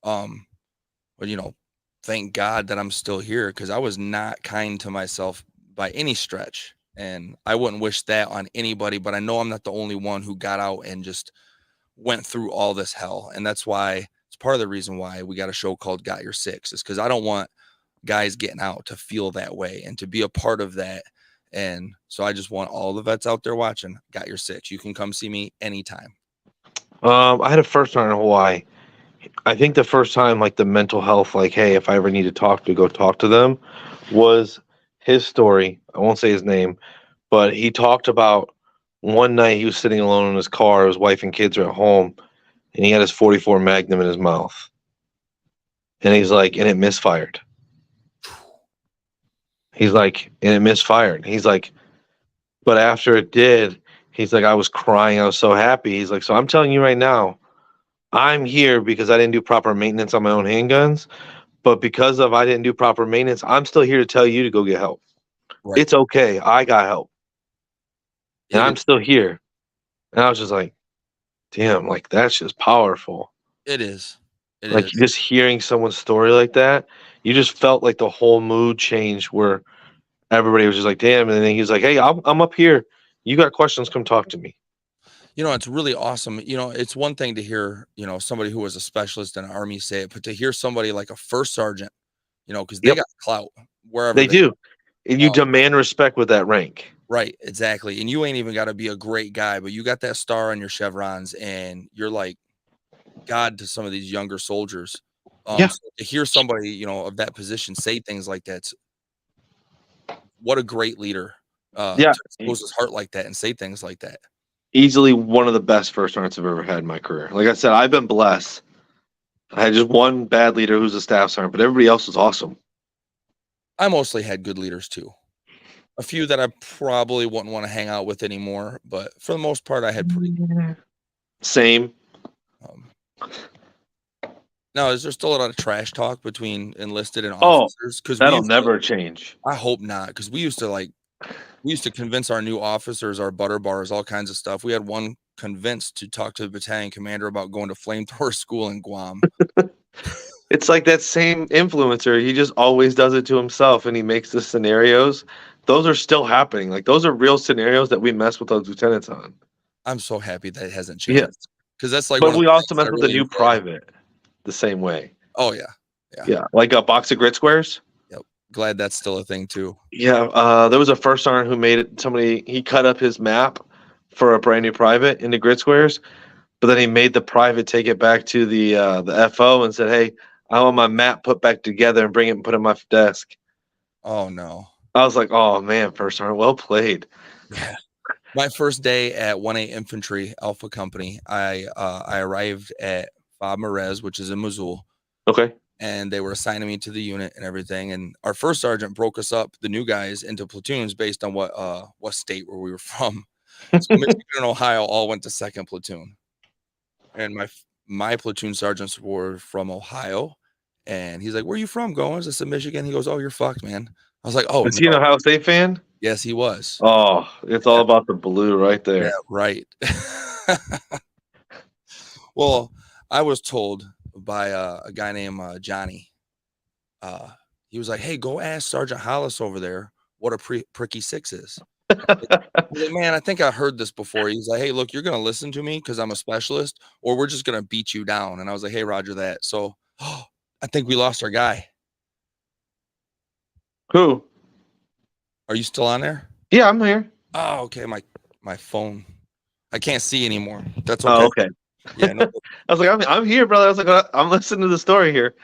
Um, but, thank God that I'm still here because I was not kind to myself by any stretch. And I wouldn't wish that on anybody, but I know I'm not the only one who got out and just went through all this hell. And that's why it's part of the reason why we got a show called Got Your Six is because I don't want guys getting out to feel that way and to be a part of that. And so I just want all the vets out there watching Got Your Six. You can come see me anytime. I had a first time in Hawaii. I think the first time, like the mental health, like, hey, if I ever need to talk to, go talk to them, was his story. I won't say his name, but he talked about one night he was sitting alone in his car. His wife and kids are at home, and he had his 44 Magnum in his mouth. And he's like, and it misfired. He's like, and it misfired. He's like, but after it did, he's like, I was crying. I was so happy. He's like, so I'm telling you right now, I'm here because I didn't do proper maintenance on my own handguns. But because of I didn't do proper maintenance, I'm still here to tell you to go get help. Right. It's okay. I got help. And I'm still here. And I was just like, damn, like that's just powerful. It is. It Like is. just hearing someone's story like that, you just felt like the whole mood change where everybody was just like, damn. And then he was like, hey, I'm up here. You got questions, come talk to me. It's really awesome. It's one thing to hear, somebody who was a specialist in an army say it, but to hear somebody like a first sergeant, because they Yep, got clout wherever they do. And you um, demand respect with that rank. right, exactly. And you ain't even got to be a great guy, but you got that star on your chevrons and you're like God to some of these younger soldiers. Yeah. So to hear somebody, of that position say things like that, what a great leader Yeah. to expose his heart like that and say things like that. Easily one of the best first sergeants I've ever had in my career. Like I said, I've been blessed. I had just one bad leader who's a staff sergeant, but everybody else was awesome. I mostly had good leaders too. A few that I probably wouldn't want to hang out with anymore, but for the most part, I had pretty good. Same. Now, is there still a lot of trash talk between enlisted and Oh, officers? Because that'll never change. I hope not, because we used to convince our new officers, our butter bars, all kinds of stuff. We had one convinced to talk to the battalion commander about going to flamethrower school in Guam. It's like that same influencer. He just always does it to himself, and he makes the scenarios. Those are still happening. Like those are real scenarios that we mess with those lieutenants on. I'm so happy that it hasn't Yeah. changed because that's like But one of we the also things I mess with the really new enjoy. private the same way. Oh yeah, yeah, Yeah. Like a box of grit squares. yep. Glad that's still a thing too. Yeah. There was a first owner who made it. He cut up his map for a brand new private into grit squares, but then he made the private take it back to the FO and said, "Hey, I want my map put back together and bring it and put it on my desk." Oh no. I was like, "Oh man, first owner, well played." Yeah. My first day at 1A Infantry Alpha Company, I arrived at Bob Merez, which is in Missoula, Okay. and they were assigning me to the unit and everything. And our first sergeant broke us up, the new guys, into platoons based on what state where we were from. So Michigan and Ohio all went to second platoon, and my platoon sergeants were from Ohio. And he's like, "Where are you from, Goins?" I said, "Michigan." He goes, "Oh, you're fucked, man." I was like, "Oh Is he an no." Ohio State fan? Yes, he was. Oh, it's all about the blue right Yeah, there. right. Well, I was told by a guy named Johnny. He was like, "Hey, go ask Sergeant Hollis over there what a pricky six is." I was like, "Man, I think I heard this before." He's like, "Hey, look, you're gonna listen to me because I'm a specialist, or we're just gonna beat you down." And I was like, "Hey, Roger that." So, I think we lost our guy. Who? Are you still on there? Yeah, I'm here. Oh, okay. My phone. I can't see anymore. That's okay. Oh, okay. Yeah. No, I was like, I'm here, brother. I was like, I'm listening to the story here.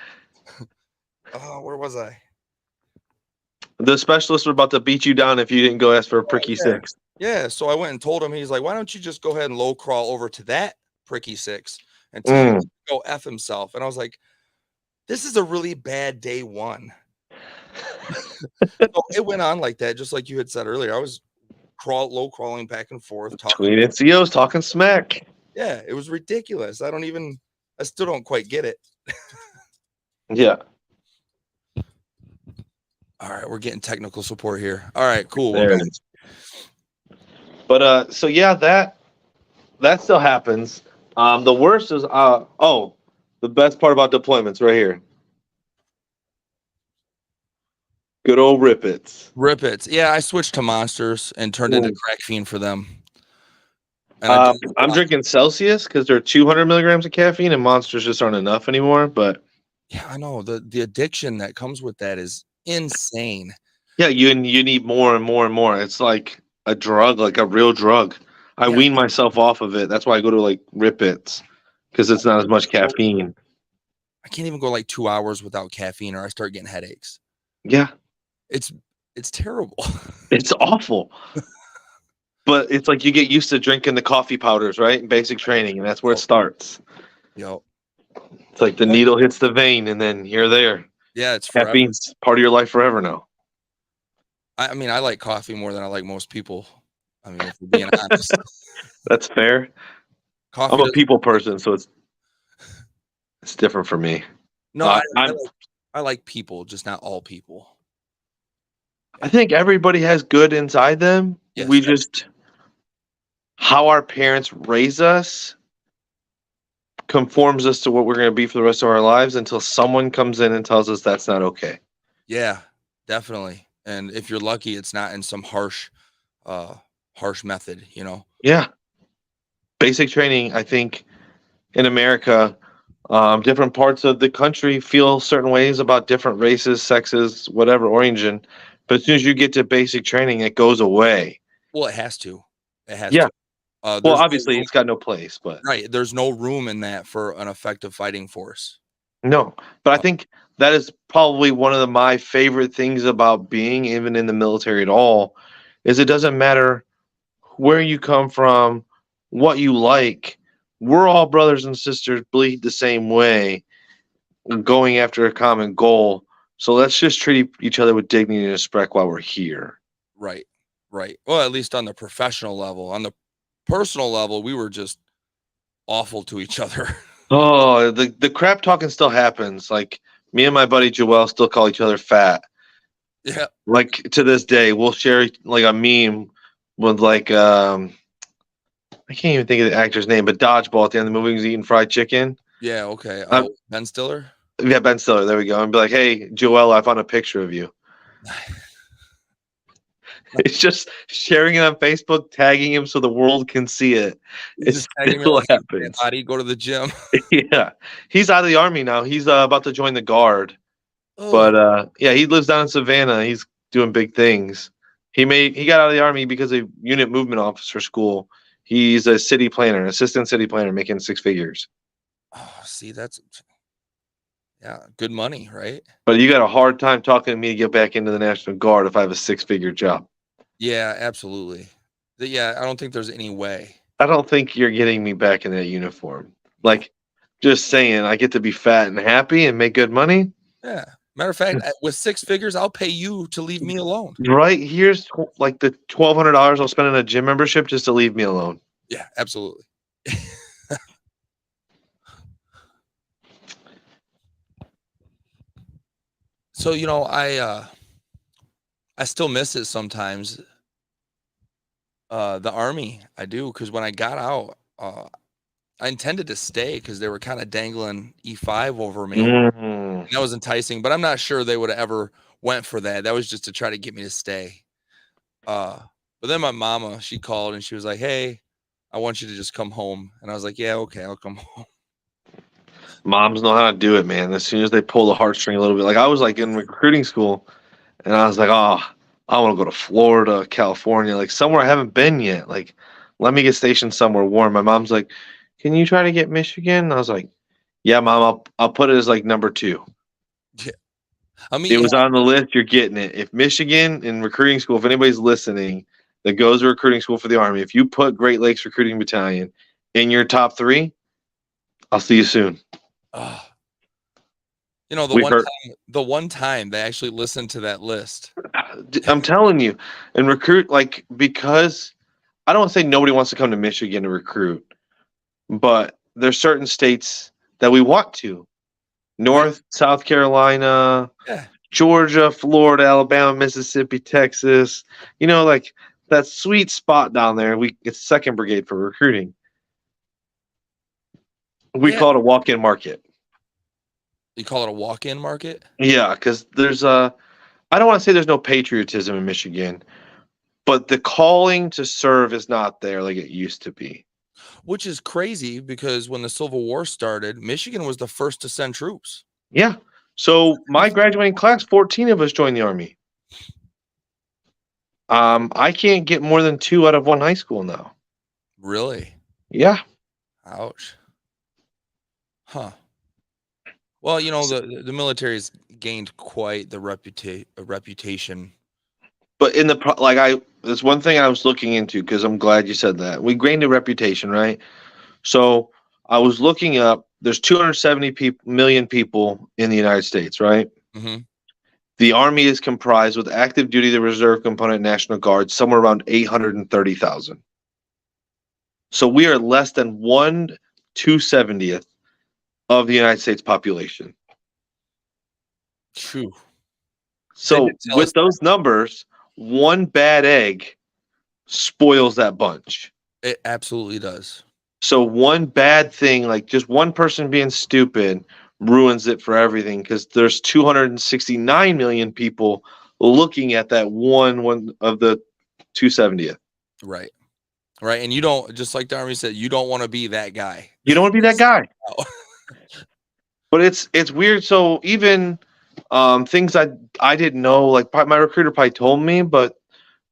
where was I? The specialists were about to beat you down if you didn't go ask for a pricky Yeah. six. Yeah. So I went and told him. He's like, "Why don't you just go ahead and low crawl over to that pricky six and tell him to go F himself?" And I was like, "This is a really bad day one." So it went on like that, just like you had said earlier. I was low crawling back and forth, talking. Between NCOs talking smack. Yeah, it was ridiculous. I still don't quite get it. Yeah. All right, we're getting technical support here. All right, cool. There it is. But so yeah, that still happens. The worst is the best part about deployments right here. Good old Rippets. Rippets. Yeah, I switched to Monsters and turned into Crack Fiend for them. And I'm drinking Celsius because they're 200 milligrams of caffeine, and Monsters just aren't enough anymore. But yeah, I know the addiction that comes with that is insane. yeah, you need more and more and more. It's like a drug, like a real drug. I wean myself off of it. That's why I go to like Rippets because it's not as much caffeine. I can't even go like 2 hours without caffeine, or I start getting headaches. Yeah, it's terrible. It's awful. But it's like you get used to drinking the coffee powders, right? In basic training, and that's where it starts. Yep. It's like the needle hits the vein, and then you're there. Yeah, it's forever. Caffeine's part of your life forever now. I mean, I like coffee more than I like most people. I mean, if we're being honest. That's fair. Coffee I'm a people person, so it's different for me. No, I like people, just not all people. I think everybody has good inside them. Yes, we just how our parents raise us conforms us to what we're going to be for the rest of our lives until someone comes in and tells us that's not okay. Yeah, definitely. And if you're lucky, it's not in some harsh method, you know? Yeah. Basic training, I think, in America, different parts of the country feel certain ways about different races, sexes, whatever origin. But as soon as you get to basic training, it goes away. Well, it has to. It has to. Well, obviously, it's got no place. But right, there's no room in that for an effective fighting force. No, but I think that is probably one of my favorite things about being even in the military at all, is it doesn't matter where you come from, what you like. We're all brothers and sisters, bleed the same way, going after a common goal. So let's just treat each other with dignity and respect while we're here. Right. Well, at least on the professional level. On the personal level, we were just awful to each other. Oh, the crap talking still happens. Like me and my buddy Joel still call each other fat. Yeah. Like to this day, we'll share like a meme with like I can't even think of the actor's name, but Dodgeball at the end of the movie was eating fried chicken. Yeah, okay. Ben Stiller? Yeah, Ben Stiller. There we go. And be like, hey, Joel, I found a picture of you. It's just sharing it on Facebook, tagging him so the world can see it. He's It just tagging me still like, "Hey, happens. body, go to the gym." Yeah, he's out of the army now. He's about to join the guard. Oh, But yeah, he lives down in Savannah. He's doing big things. He got out of the army because of unit movement officer school. He's a city planner, assistant city planner, making 6 figures. see, good money, right? But you got a hard time talking to me to get back into the National Guard if I have a 6 figure job. Yeah, absolutely. Yeah, I don't think there's any way. I don't think you're getting me back in that uniform. No. Like, just saying, I get to be fat and happy and make good money. Yeah. Matter of fact, with 6 figures, I'll pay you to leave me alone. Right here's like the $1,200 I'll spend on a gym membership just to leave me alone. Yeah, absolutely. So, I still miss it sometimes. The army, I do, because when I got out, I intended to stay because they were kind of dangling E5 over me. And that was enticing, but I'm not sure they would have ever went for that. That was just to try to get me to stay. But then my mama, she called and she was like, "Hey, I want you to just come home." And I was like, "Yeah, okay, I'll come home." Moms know how to do it, man. As soon as they pull the heartstring a little bit, like I was like in recruiting school, and I was like, oh, I want to go to Florida, California, like somewhere I haven't been yet. Like, let me get stationed somewhere warm. My mom's like, can you try to get Michigan? And I was like, yeah, mom, I'll put it as like number 2. Yeah. I mean, It was on the list. You're getting it. If Michigan in recruiting school, if anybody's listening that goes to recruiting school for the Army, if you put Great Lakes Recruiting Battalion in your top 3, I'll see you soon. the one time they actually listened to that list. I'm telling you, and recruit, like, because I don't want to say nobody wants to come to Michigan to recruit, but there's certain states that we want to. North, South Carolina, Yeah. Georgia, Florida, Alabama, Mississippi, Texas. Like that sweet spot down there. It's 2nd Brigade for recruiting. We call it a walk-in market. You call it a walk-in market? Yeah, because there's I don't want to say there's no patriotism in Michigan, but the calling to serve is not there like it used to be. Which is crazy because when the Civil War started, Michigan was the first to send troops. Yeah. So my graduating class, 14 of us joined the Army. I can't get more than 2 out of 1 high school now. Really? Yeah. Ouch. Huh. Well, the military's gained quite the reputation. But there's one thing I was looking into because I'm glad you said that. We gained a reputation, right? So I was looking up. There's 270 million people in the United States, right? Mm-hmm. The Army is comprised with active duty, the reserve component, National Guard, somewhere around 830,000. So we are less than 1/270th of the United States population. True. So with those numbers, one bad egg spoils that bunch. It absolutely does. So one bad thing, like just one person being stupid, ruins it for everything because there's 269 million people looking at that one of the 270th. Right. Right. And you don't, just like the Army said, you don't want to be that guy. You don't want to be that guy. But it's weird. So even things I didn't know, like my recruiter probably told me, but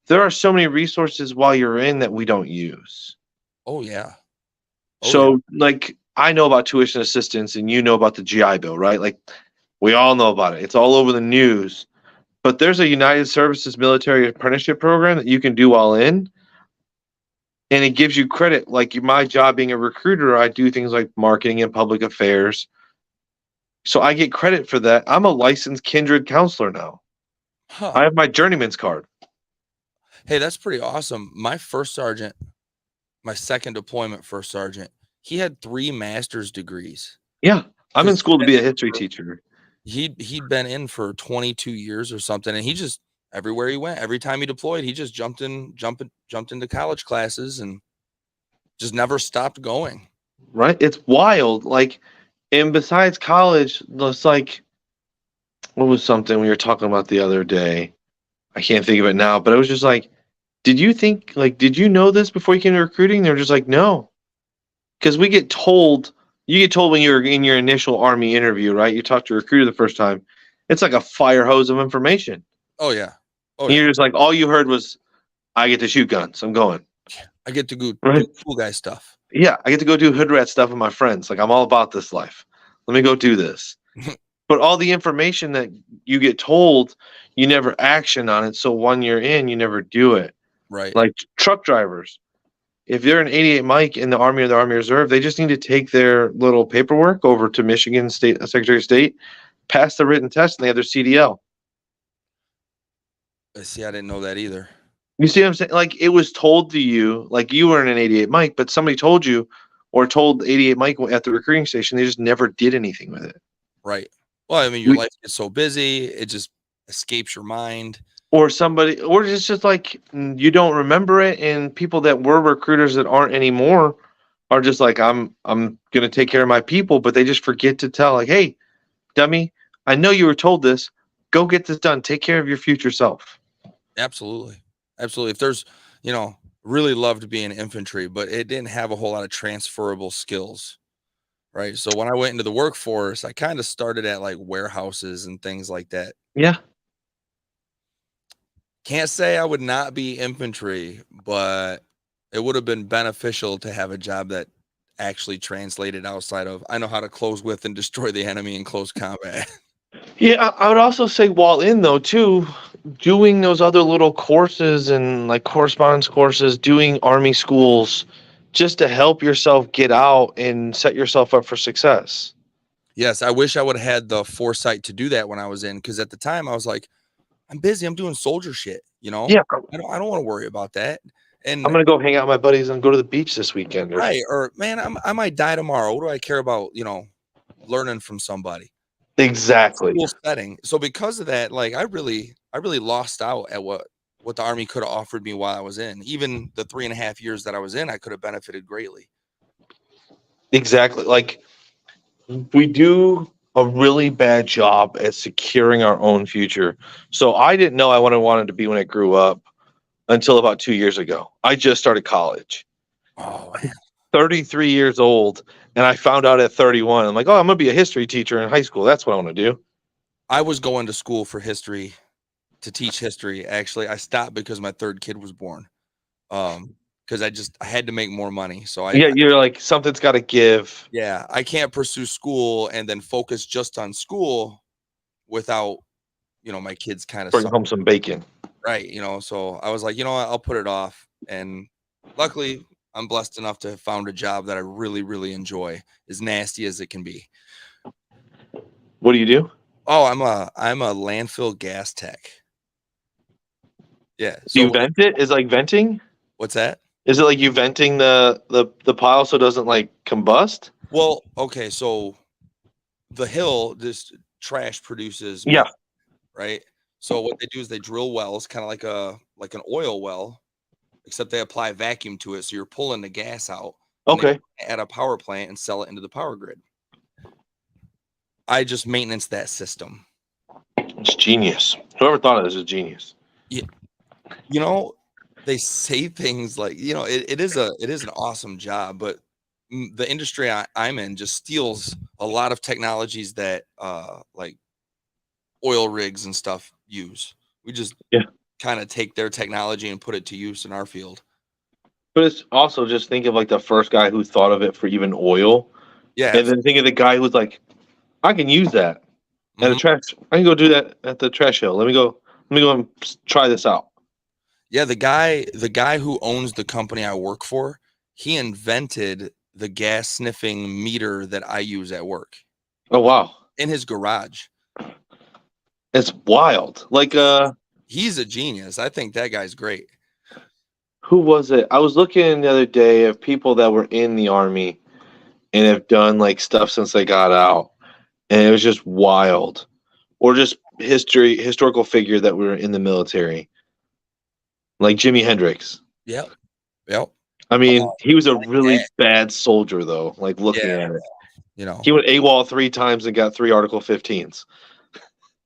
there are so many resources while you're in that we don't use. Oh, yeah. Like I know about tuition assistance and you know about the GI Bill, right? Like we all know about it. It's all over the news. But there's a United Services military apprenticeship program that you can do while in. And it gives you credit. Like my job being a recruiter, I do things like marketing and public affairs. So I get credit for that. I'm a licensed Kindred counselor now. Huh. I have my journeyman's card. Hey, that's pretty awesome. My first sergeant, my second deployment first sergeant, he had 3 master's degrees. Yeah, I'm in school to be a history teacher. He'd been in for 22 years or something, and he just everywhere he went, every time he deployed, he just jumped into college classes and just never stopped going. Right? It's wild. Like, and besides college, it's like, what was something we were talking about the other day? I can't think of it now, but it was just like, did you know this before you came to recruiting? They're just like, no, because you get told when you're in your initial Army interview, right? You talk to a recruiter the first time, it's like a fire hose of information. Oh yeah. Oh And yeah. you're just like, all you heard was, I get to shoot guns. I'm going. I get to go Right? do cool guy stuff. Yeah, I get to go do hood rat stuff with my friends. Like, I'm all about this life. Let me go do this. But all the information that you get told, you never action on it. So when you're in, you never do it. Right. Like truck drivers, if they're an 88 Mike in the Army or the Army Reserve, they just need to take their little paperwork over to Michigan State Secretary of State, pass the written test, and they have their CDL. See, I didn't know that either. You see what I'm saying? Like, it was told to you, like you weren't an 88 Mike, but somebody told you or told 88 Mike at the recruiting station. They just never did anything with it. Right. Well, I mean, your life gets so busy, it just escapes your mind. Or somebody, or it's just like you don't remember it, and people that were recruiters that aren't anymore are just like, I'm gonna take care of my people, but they just forget to tell, like, hey, dummy, I know you were told this. Go get this done. Take care of your future self. Absolutely. Absolutely. If there's, really loved being infantry, but it didn't have a whole lot of transferable skills. Right. So when I went into the workforce, I kind of started at like warehouses and things like that. Yeah. Can't say I would not be infantry, but it would have been beneficial to have a job that actually translated outside of, I know how to close with and destroy the enemy in close combat. Yeah, I would also say while in though too, doing those other little courses and like correspondence courses, doing Army schools, just to help yourself get out and set yourself up for success. Yes, I wish I would have had the foresight to do that when I was in, because at the time I was like, I'm busy. I'm doing soldier shit. Yeah, I don't want to worry about that. And I'm gonna go hang out with my buddies and go to the beach this weekend. right, or man, I might die tomorrow. What do I care about? Learning from somebody. Exactly. School setting. So because of that, like I really lost out at what the Army could have offered me while I was in. Even the 3.5 years that I was in, I could have benefited greatly. Exactly. Like, we do a really bad job at securing our own future. So I didn't know what I wanted to be when I grew up until about 2 years ago. I just started college. Oh man. 33 years old, and I found out at 31. I'm like, oh, I'm gonna be a history teacher in high school. That's what I want to do. I was going to school for history, to teach history. Actually, I stopped because my third kid was born. Because I had to make more money. So You're like, something's got to give. Yeah, I can't pursue school and then focus just on school without, my kids kind of Bring home some bacon. right. So I was like, you know what, I'll put it off. And luckily, I'm blessed enough to have found a job that I really, really enjoy, as nasty as it can be. What do you do? Oh, I'm a landfill gas tech. Yeah. So you vent it? Is it like venting? What's that? Is it like you venting the pile so it doesn't like combust? Well, okay, so the hill, this trash produces Yeah. methane, right? So what they do is they drill wells, kind of like an oil well, except they apply vacuum to it, so you're pulling the gas out. Okay. At a power plant and sell it into the power grid. I just maintenance that system. It's genius. Whoever thought of this is genius. Yeah. They say things like, it is an awesome job, but the industry I'm in just steals a lot of technologies that like oil rigs and stuff use. We just kind of take their technology and put it to use in our field. But it's also, just think of like the first guy who thought of it for even oil. Yeah. And then think of the guy who's like, I can use that at a trash. I can go do that at the trash hill. Let me go and try this out. Yeah, the guy who owns the company I work for, he invented the gas sniffing meter that I use at work. Oh wow. In his garage. It's wild. Like he's a genius. I think that guy's great. Who was it? I was looking the other day of people that were in the Army and have done like stuff since they got out. And it was just wild. Or just historical figure that were in the military. Like Jimi Hendrix. Yep. I mean, he was a really bad soldier, though. Like, looking at it, he went AWOL 3 times and got 3 Article 15s.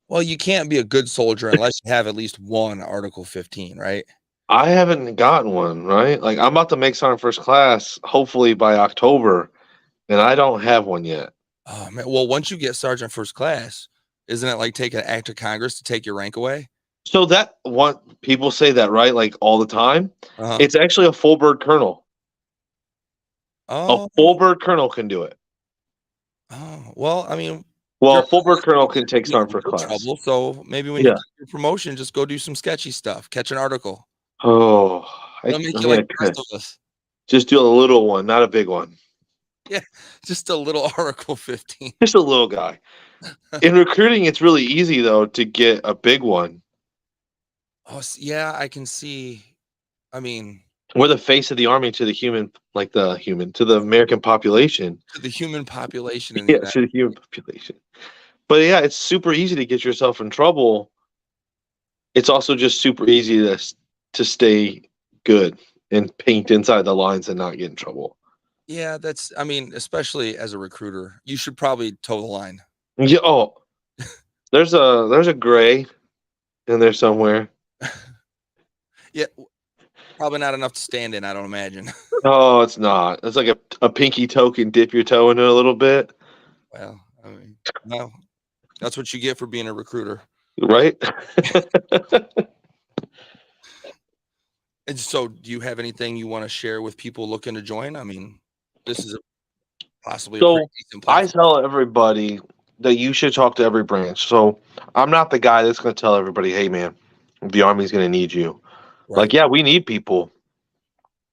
Well, you can't be a good soldier unless you have at least one Article 15, right? I haven't gotten one, right? Like I'm about to make Sergeant First Class, hopefully by October, and I don't have one yet. Oh man. Well, once you get Sergeant First Class, isn't it like taking an act of Congress to take your rank away? So that one people say that, right? Like all the time. Uh-huh. It's actually a full bird colonel. A Oh, full bird colonel can do it. well, I mean, Well, you're a full bird colonel not can take in Sergeant First real Class. trouble, so maybe when you Yeah. get your promotion, just go do some sketchy stuff. Catch an article. Oh, It'll make you mean, like I the could rest of us. just do a little one, not a big one. Yeah, just a little Article 15. Just a little guy. In recruiting, it's really easy though to get a big one. Oh, yeah, I can see. I mean, We're the face of the army to the human, to the American population. to the human population in the Yeah, United to the human population. But yeah, it's super easy to get yourself in trouble. It's also just super easy to stay good and paint inside the lines and not get in trouble. Yeah, I mean, especially as a recruiter, you should probably toe the line. Yeah. Oh, there's a gray in there somewhere. Yeah, probably not enough to stand in, I don't imagine. Oh, it's not. It's like a pinky toe can dip your toe in it a little bit, Well, I mean, no, that's what you get for being a recruiter. right? And so, do you have anything you want to share with people looking to join? I mean, this is possibly a pretty So decent I platform. tell everybody that you should talk to every branch. So I'm not the guy that's going to tell everybody, "Hey, man, the Army's going to need you." Right, Like, yeah, we need people,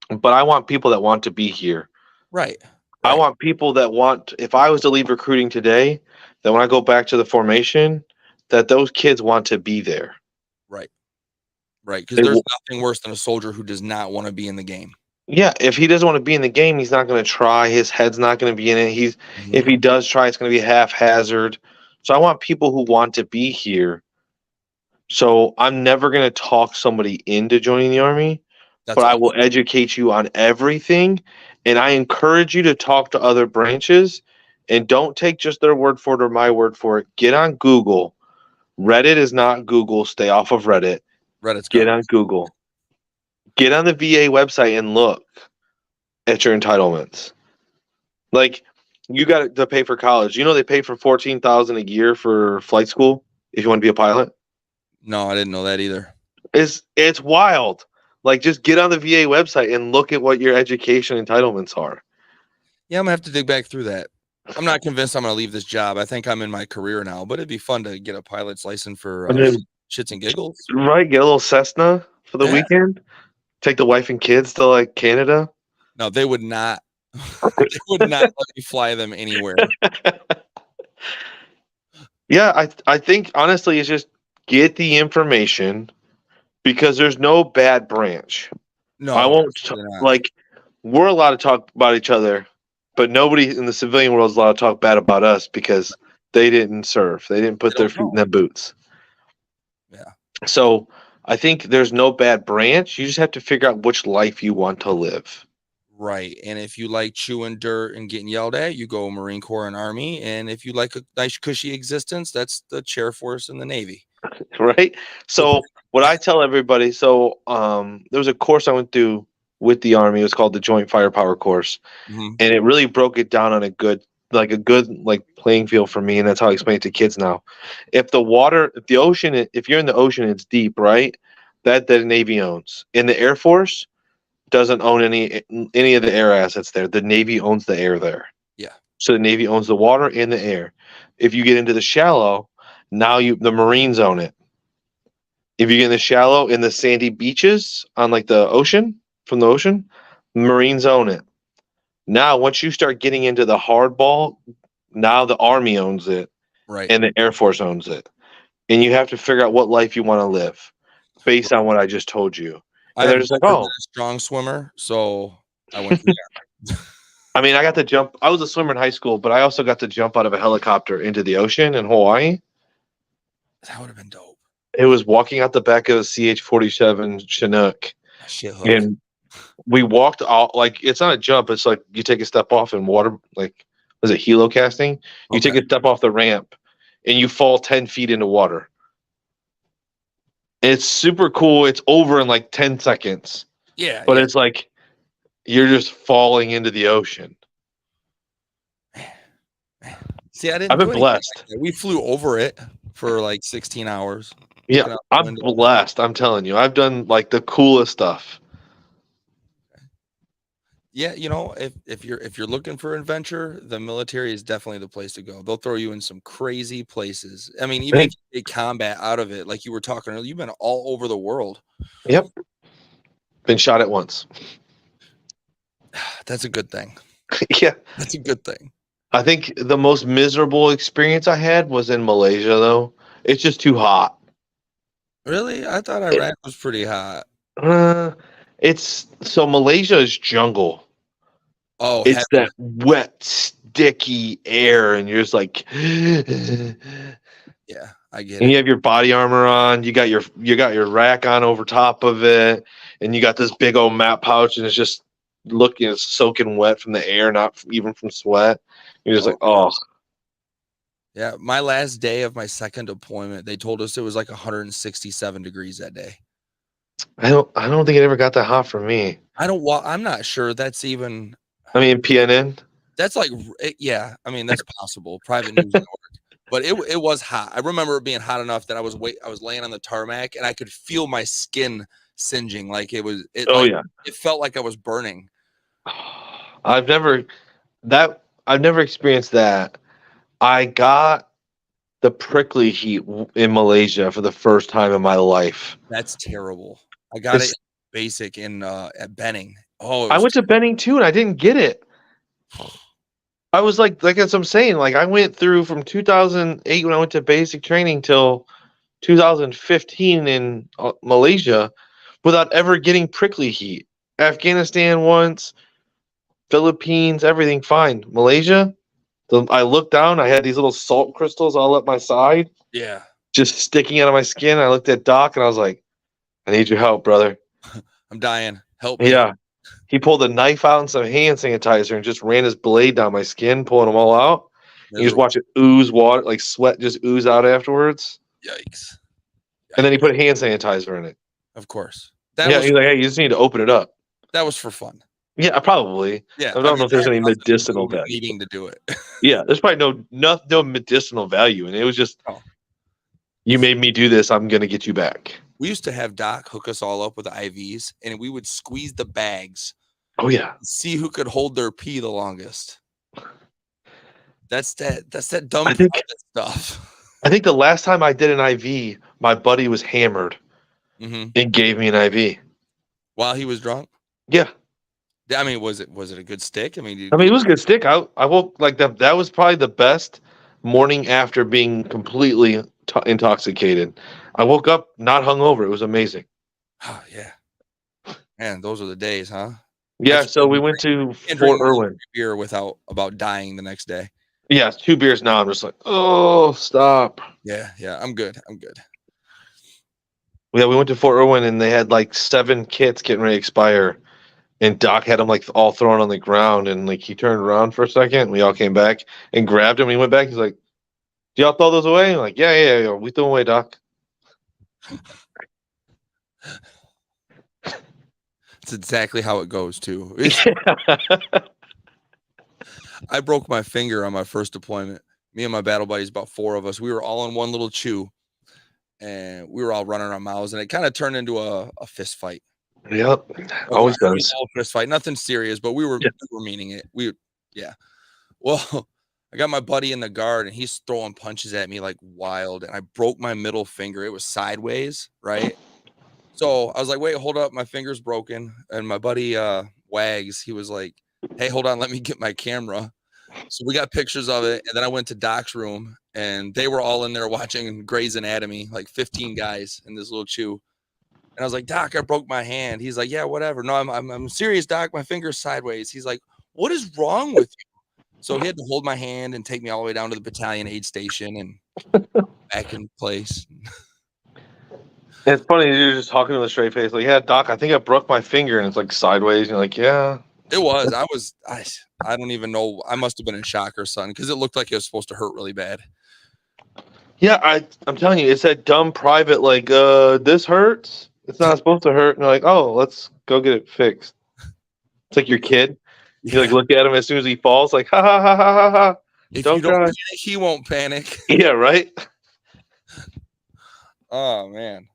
but I want people that want to be here. right, I right, want people that want. If I was to leave recruiting today, that when I go back to the formation, that those kids want to be there. right, right. Because They, there's w- nothing worse than a soldier who does not want to be in the game. yeah, if he doesn't want to be in the game, he's not going to try. His head's not going to be in it. If Mhm. he does try, it's going to be haphazard. So I want people who want to be here. So I'm never going to talk somebody into joining the Army, That's but I awesome. will educate you on everything. And I encourage you to talk to other branches and don't take just their word for it or my word for it. Get on Google. Reddit is not Google. Stay off of Reddit. Reddit's Get garbage. on Google. Get on the VA website and look at your entitlements. Like you got to pay for college. You know they pay for 14,000 a year for flight school if you want to be a pilot. No, I didn't know that either. It's wild. Like just get on the VA website and look at what your education entitlements are. Yeah, I'm gonna have to dig back through that. I'm not convinced I'm gonna leave this job. I think I'm in my career now, but it'd be fun to get a pilot's license for And then shits and giggles. right, get a little Cessna for the Yeah. weekend. Take the wife and kids to like Canada. No, they would not. They would not let me fly them anywhere. Yeah, I think honestly it's just get the information because there's no bad branch. I No, won't absolutely not. like we're allowed to talk about each other, but nobody in the civilian world is allowed to talk bad about us because they didn't serve. They didn't They put their don't feet in know. their boots. Yeah. So I think there's no bad branch. You just have to figure out which life you want to live. Right. And if you like chewing dirt and getting yelled at, you go Marine Corps and Army. And if you like a nice cushy existence, that's the Chair Force and the Navy. Right. So So what I tell everybody, there was a course I went through with the Army. It was called the Joint Firepower course. mhm, And it really broke it down on a good playing field for me, and that's how I explain it to kids now. If you're in the ocean, it's deep, right? That the Navy owns. In the Air Force doesn't own any of the air assets there. The Navy owns the air there. yeah. So the Navy owns the water and the air. If you get into the shallow, now the Marines own it. If you get in the shallow in the sandy beaches on like the ocean from the ocean, Marines own it. Now, once you start getting into the hardball, now the Army owns it Right. and the Air Force owns it. And you have to figure out what life you want to live based on what I just told you. I And have they're just like, never been oh, a strong swimmer, so I went to the I mean, I got to jump. I was a swimmer in high school, but I also got to jump out of a helicopter into the ocean in Hawaii. That would have been dope. It was walking out the back of a CH-47 Chinook. A shit hook. And we walked out like it's not a jump. It's like you take a step off in water, like was it helo casting? You take Okay. a step off the ramp and you fall 10 feet into water. It's super cool. It's over in like 10 seconds. Yeah. But yeah. it's like you're just falling into the ocean. See, I didn't I've been do anything blessed. like that. We flew over it for like 16 hours. Yeah, looking out the I'm window. blessed. I'm telling you, I've done like the coolest stuff. Yeah, you know, if you're looking for adventure, the military is definitely the place to go. They'll throw you in some crazy places. I mean, even if you take combat out of it, like you were talking earlier, you've been all over the world. Yep. Been shot at once. That's a good thing. Yeah. That's a good thing. I think the most miserable experience I had was in Malaysia, though. It's just too hot. Really? I thought Iraq was pretty hot. It's so Malaysia is jungle. Oh, It's heavy. that wet, sticky air, and you're just like, and Yeah, I get you it. have your body armor on. You got your rack on over top of it, and you got this big old map pouch, and it's just it's soaking wet from the air, not even from sweat. You're just like, oh. Yeah, my last day of my second deployment, they told us it was like 167 degrees that day. I don't think it ever got that hot for me. I'm not sure that's even. I mean, PNN. That's like, yeah. I mean, that's possible. Private news network, but it was hot. I remember it being hot enough that I was laying on the tarmac and I could feel my skin singeing. Like it felt like I was burning. I've never experienced that. I got the prickly heat in Malaysia for the first time in my life. That's terrible. I got it basic in at Benning. Oh, I went to Benning too, and I didn't get it. I was like as I'm saying, like I went through from 2008 when I went to basic training till 2015 in Malaysia without ever getting prickly heat. Afghanistan once, Philippines, everything fine. Malaysia, I looked down, I had these little salt crystals all up my side. Yeah. Just sticking out of my skin. I looked at Doc and I was like, I need your help, brother. I'm dying. Help me. Yeah. He pulled a knife out and some hand sanitizer and just ran his blade down my skin, pulling them all out. You just watch it ooze water, like sweat just ooze out afterwards. Yikes. And then he put hand sanitizer in it. Of course. He's like, hey, you just need to open it up. That was for fun. Yeah, probably. Yeah. I don't know if there's any medicinal value. Needing to do it. Yeah, there's probably no medicinal value. And it was just, you made me do this. I'm going to get you back. We used to have Doc hook us all up with IVs, and we would squeeze the bags. Oh, yeah. See who could hold their pee the longest. That's that dumb stuff. I think the last time I did an IV, my buddy was hammered and gave me an IV. While he was drunk? Yeah. I mean, was it a good stick? I mean, it was a good stick. I woke like that. That was probably the best morning after being completely intoxicated. I woke up not hungover. It was amazing. Oh, yeah. Man, those are the days, huh? Yeah, so we went to Fort Irwin. Beer without about dying the next day. Yeah, 2 beers now. I'm just like, oh, stop. Yeah, I'm good. Yeah, we went to Fort Irwin and they had like 7 kits getting ready to expire. And Doc had them like all thrown on the ground. And like he turned around for a second. And we all came back and grabbed him. And he went back. He's like, do y'all throw those away? I'm like, yeah. We threw them away, Doc. It's exactly how it goes, too. I broke my finger on my first deployment. Me and my battle buddies, about 4 of us, we were all in one little chew. And we were all running our mouths. And it kind of turned into a fist fight. Yep. Always does. Fist fight. Nothing serious, but we were meaning it. Well, I got my buddy in the guard and he's throwing punches at me like wild. And I broke my middle finger. It was sideways, right? So I was like, wait, hold up. My finger's broken. And my buddy Wags, he was like, hey, hold on. Let me get my camera. So we got pictures of it. And then I went to Doc's room and they were all in there watching Grey's Anatomy, like 15 guys in this little chew. And I was like, Doc, I broke my hand. He's like, yeah, whatever. No, I'm serious, Doc. My finger's sideways. He's like, what is wrong with you? So he had to hold my hand and take me all the way down to the battalion aid station and back in place. It's funny, you're just talking to a straight face. Like, yeah, Doc, I think I broke my finger. And it's like sideways. And you're like, yeah. It was. I don't even know. I must have been in shock or something because it looked like it was supposed to hurt really bad. Yeah, I'm telling you, it's that dumb private, like, this hurts. It's not supposed to hurt. And you're like, oh, let's go get it fixed. It's like your kid. You like Yeah. look at him as soon as he falls, like, ha ha ha ha ha ha. If you Don't don't cry. panic, he won't panic. Yeah, right. Oh man.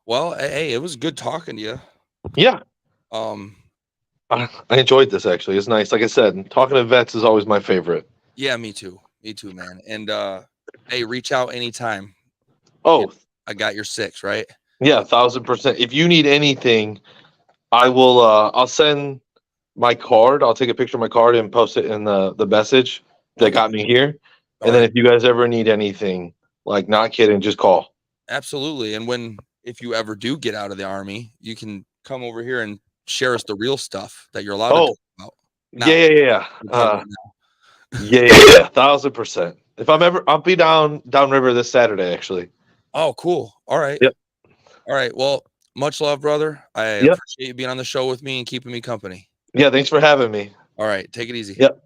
Well, hey, it was good talking to you. Yeah, Um, I enjoyed this actually. It's nice. Like I said, talking to vets is always my favorite. yeah, me too, man. And hey, reach out anytime. Oh, I got your 6, right? yeah, 1,000%. If you need anything, I will. I'll send my card. I'll take a picture of my card and post it in the message that Okay. got me here. All And then right. if you guys ever need anything, like not kidding, just call. Absolutely. And if you ever do get out of the Army, you can come over here and share us the real stuff that you're allowed to Oh, talk about. Now, yeah. we're talking about now. Yeah, 1,000%. If I'll be downriver this Saturday actually. Oh, cool. All right. Yep. All right. Well, much love, brother. I Yep. appreciate you being on the show with me and keeping me company. Yeah, thanks for having me. All right. Take it easy. Yep.